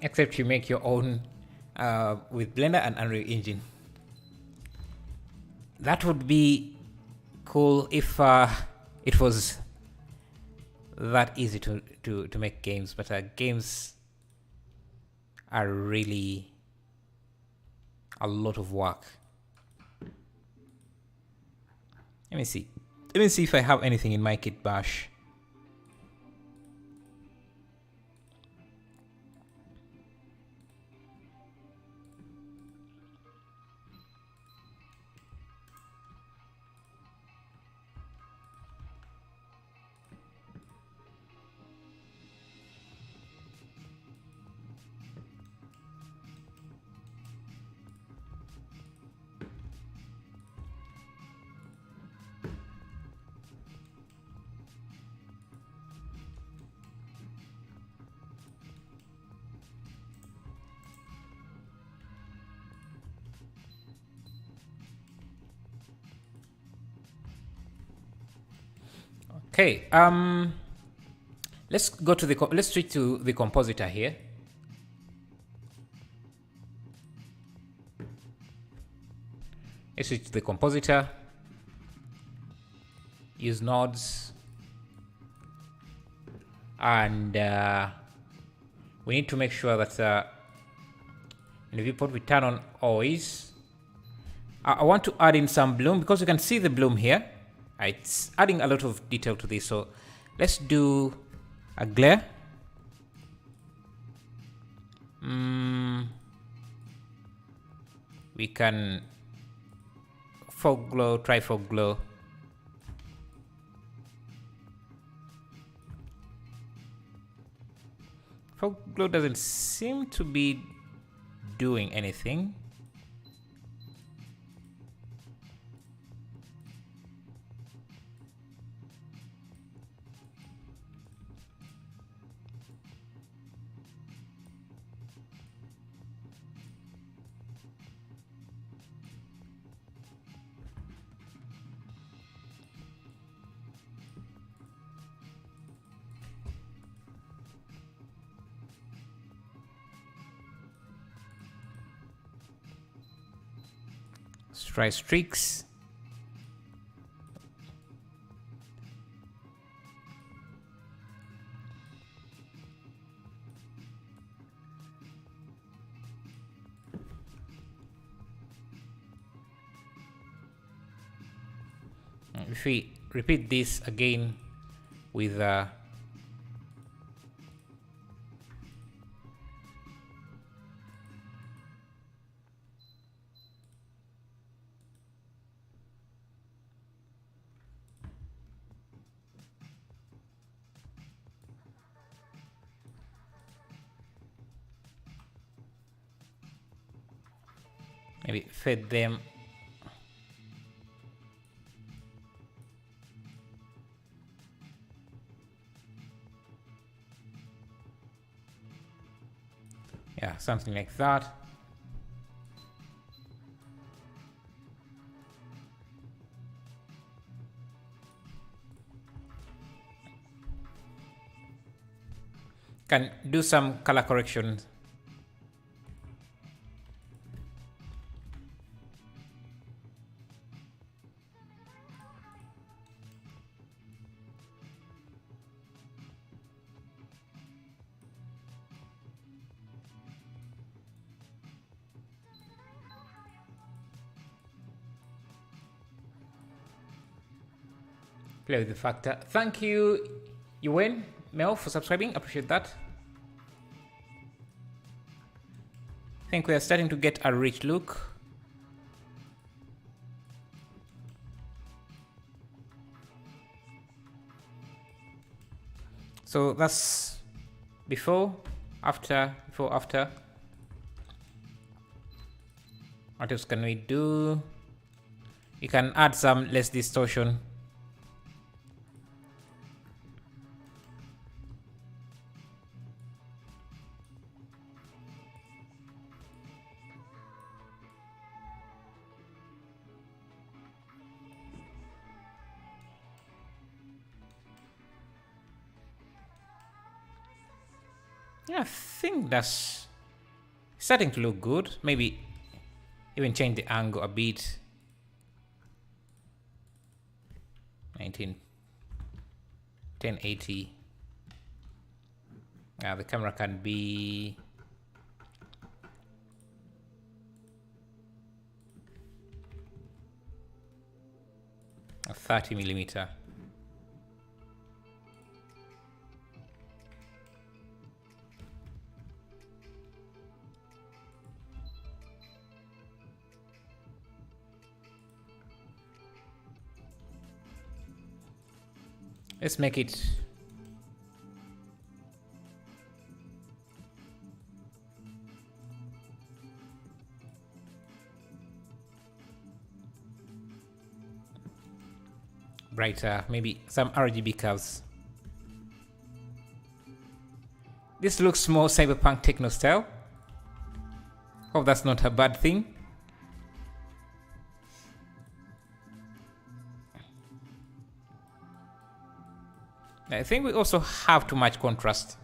except you make your own with Blender and Unreal Engine. That would be cool if it was that easy to make games, but games are really a lot of work. Let me see if I have anything in my kit bash. Okay, let's go to let's switch to the compositor here. Let's switch to the compositor. Use nodes, and we need to make sure that in the viewport we turn on always. I want to add in some bloom because you can see the bloom here. It's adding a lot of detail to this, so let's do a glare. We can fog glow, try fog glow. Fog glow doesn't seem to be doing anything. Let's try streaks. If we repeat this again with maybe fade them. Yeah, something like that. Can do some color correction. Play with the factor. Thank you, Yuen Mel, for subscribing. Appreciate that. I think we are starting to get a rich look. So that's before, after, before, after. What else can we do? You can add some less distortion. Yeah, I think that's starting to look good. Maybe even change the angle a bit. 1080. The camera can be 30mm. Let's make it brighter, maybe some RGB curves. This looks more cyberpunk techno style. Hope that's not a bad thing. I think we also have too much contrast.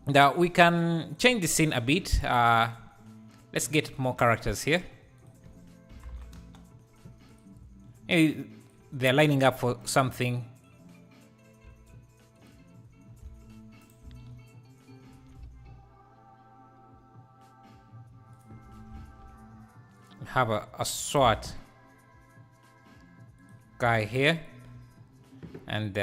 Now we can change the scene a bit. Let's get more characters here. Maybe they're lining up for something. We have a SWAT guy here, and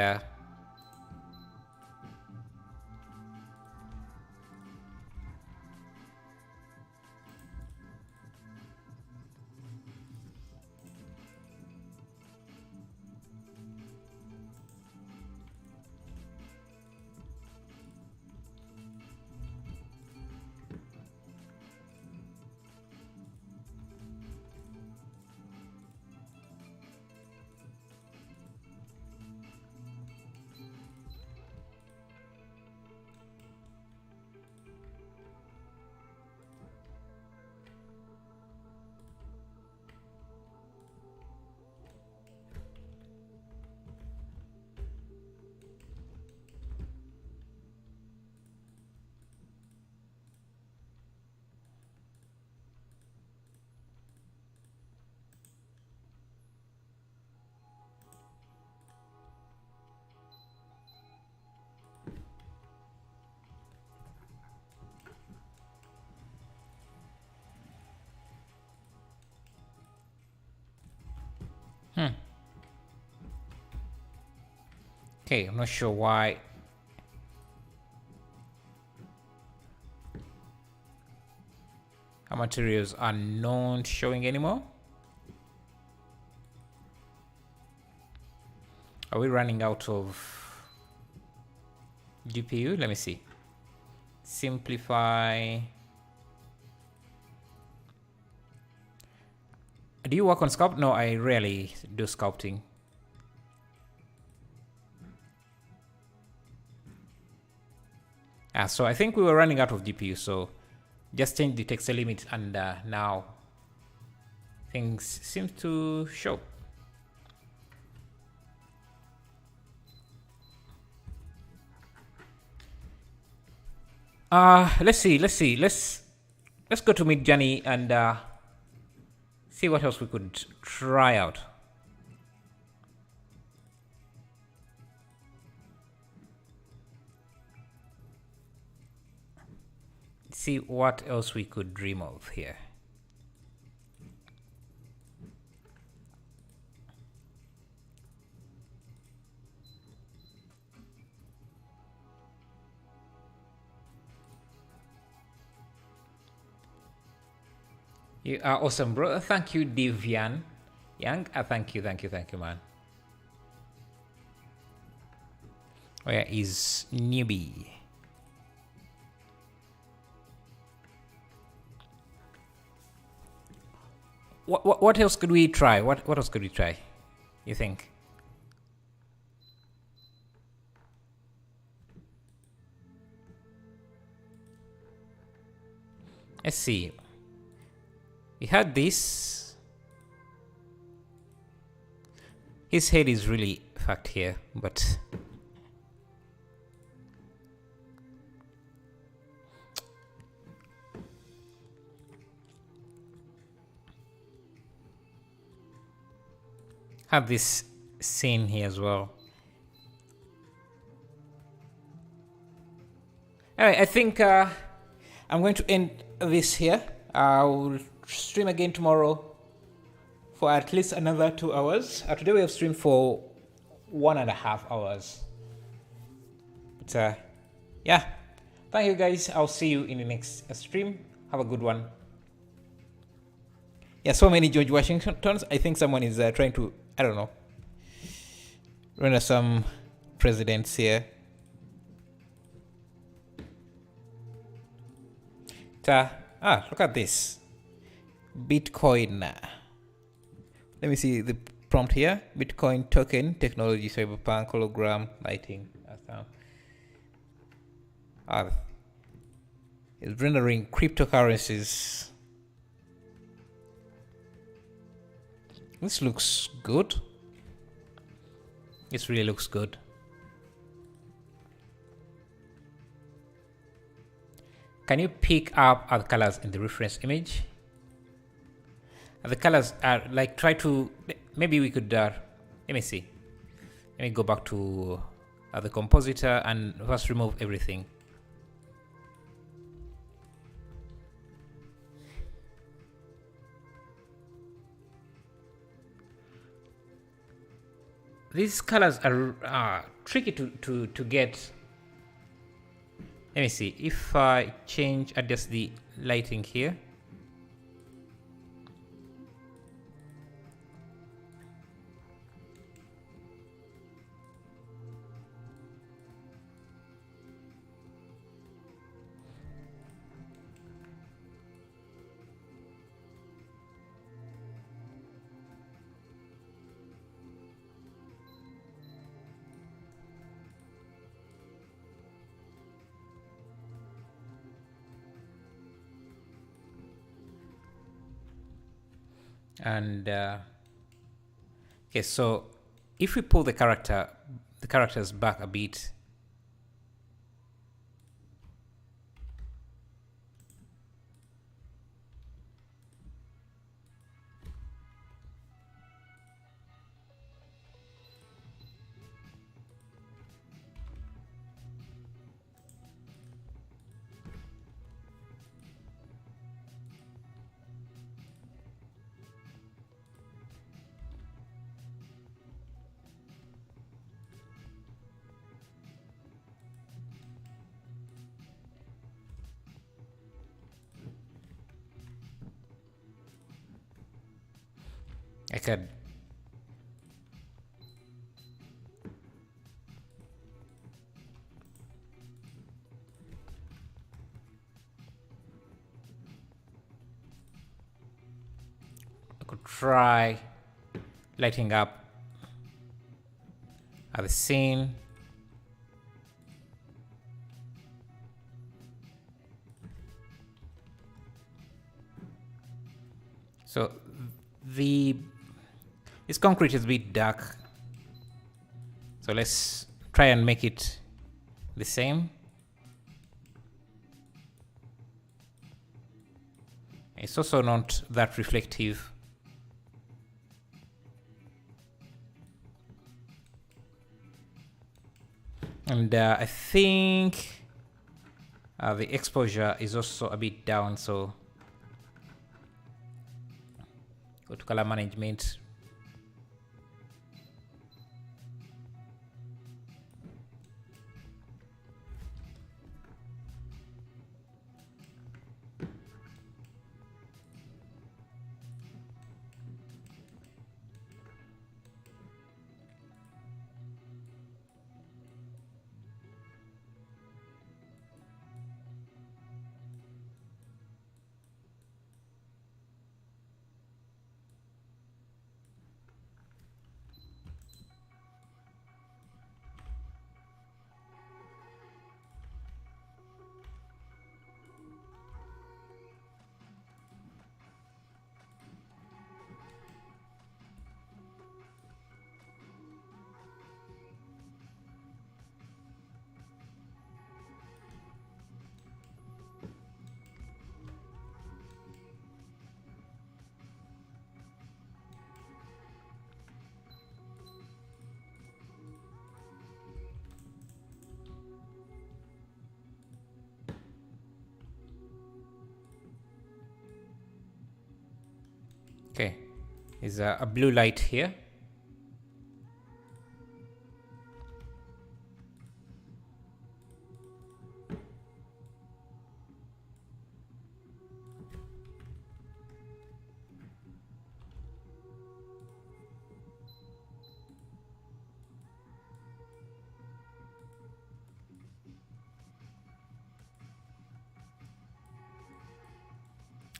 okay, I'm not sure why. Our materials are not showing anymore. Are we running out of GPU? Let me see. Simplify. Do you work on sculpt? No, I rarely do sculpting. So I think we were running out of GPU, so just change the texture limit, and now things seem to show. Let's see. Let's go to Midjourney and see what else we could try out. See what else we could dream of here. You are awesome, bro. Thank you, Divian Young. Thank you, man. Where is newbie? What else could we try? What else could we try? You think? Let's see. We had this. His head is really fucked here, but have this scene here as well. Alright, I think I'm going to end this here. I'll stream again tomorrow for at least another 2 hours. Today we have streamed for 1.5 hours. But yeah, thank you guys. I'll see you in the next stream. Have a good one. Yeah, so many George Washingtons. I think someone is trying to, I don't know, render some presidents here. Look at this. Bitcoin. Let me see the prompt here. Bitcoin token, technology, cyberpunk, hologram, lighting. It's rendering cryptocurrencies. This looks good. This really looks good. Can you pick up other colors in the reference image? The colors are like, try to, maybe we could, let me see. Let me go back to the compositor and first remove everything. These colors are tricky to get. Let me see if I adjust the lighting here. And okay, so if we pull the characters back a bit, I could try lighting up the scene. So this concrete is a bit dark, so let's try and make it the same. It's also not that reflective. And I think the exposure is also a bit down, so go to color management. is a blue light here.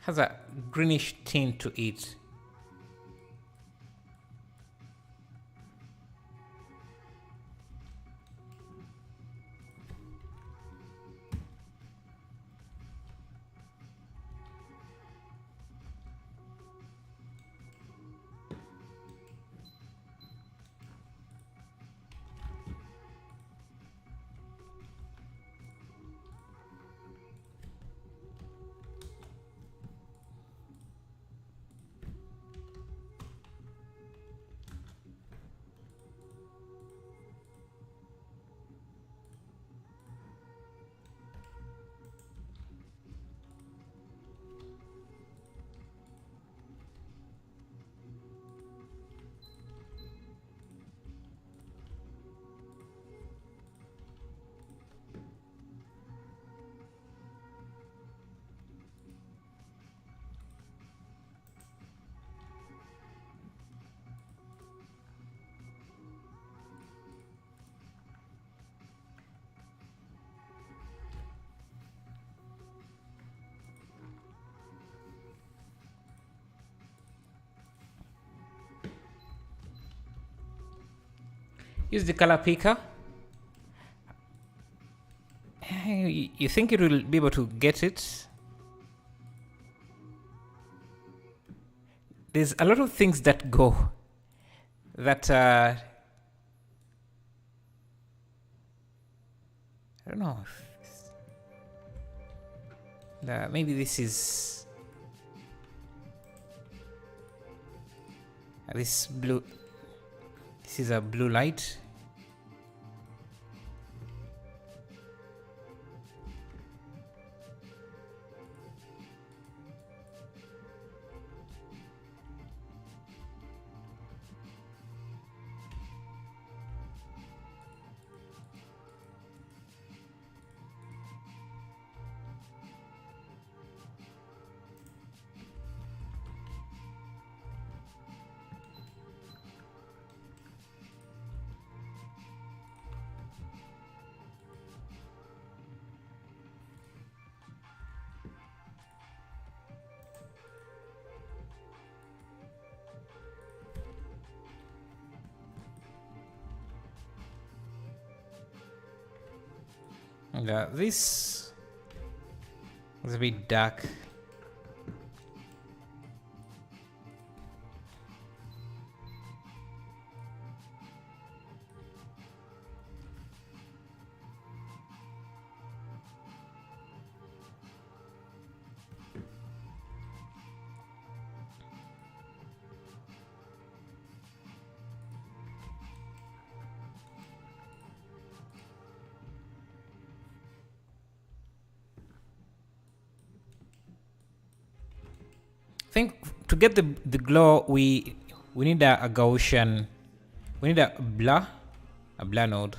Has a greenish tint to it. Use the color picker. You think it will be able to get it? There's a lot of things that go that I don't know. Maybe this is this blue. This is a blue light. And this is a bit dark. I think to get the glow, we need a Gaussian. We need a blur node,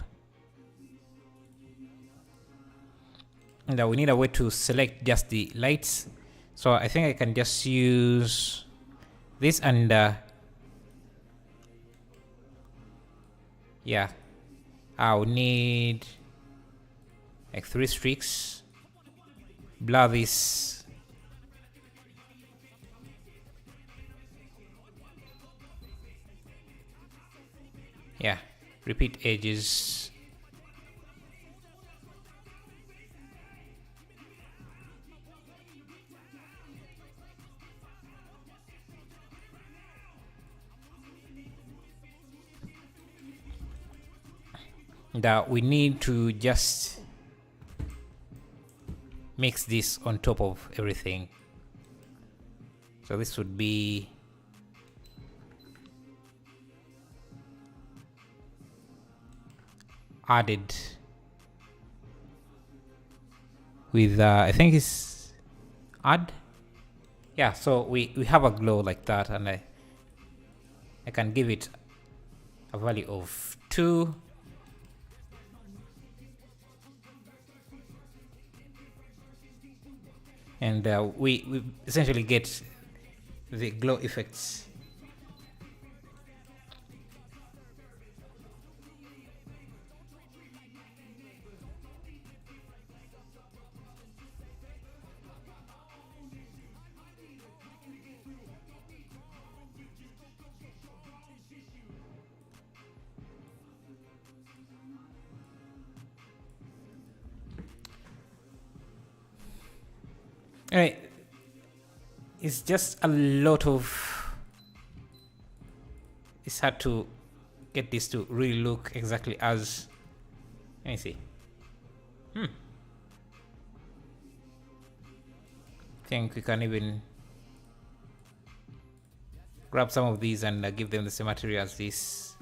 and we need a way to select just the lights. So I think I can just use this, and yeah, I'll need like 3 streaks. Blur this. Yeah, repeat edges. That we need to just mix this on top of everything. So this would be added with I think it's add. Yeah, so we have a glow like that, and I can give it a value of 2. And we essentially get the glow effects. Anyway, it's just a lot of... It's hard to get this to really look exactly as... Let me see. I think we can even grab some of these and give them the same material as this.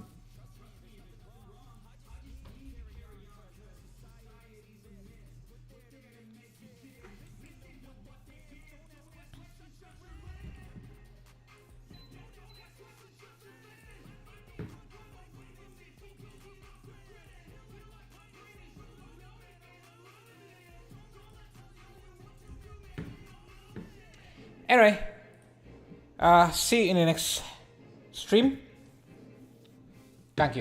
Anyway, see you in the next stream. Thank you.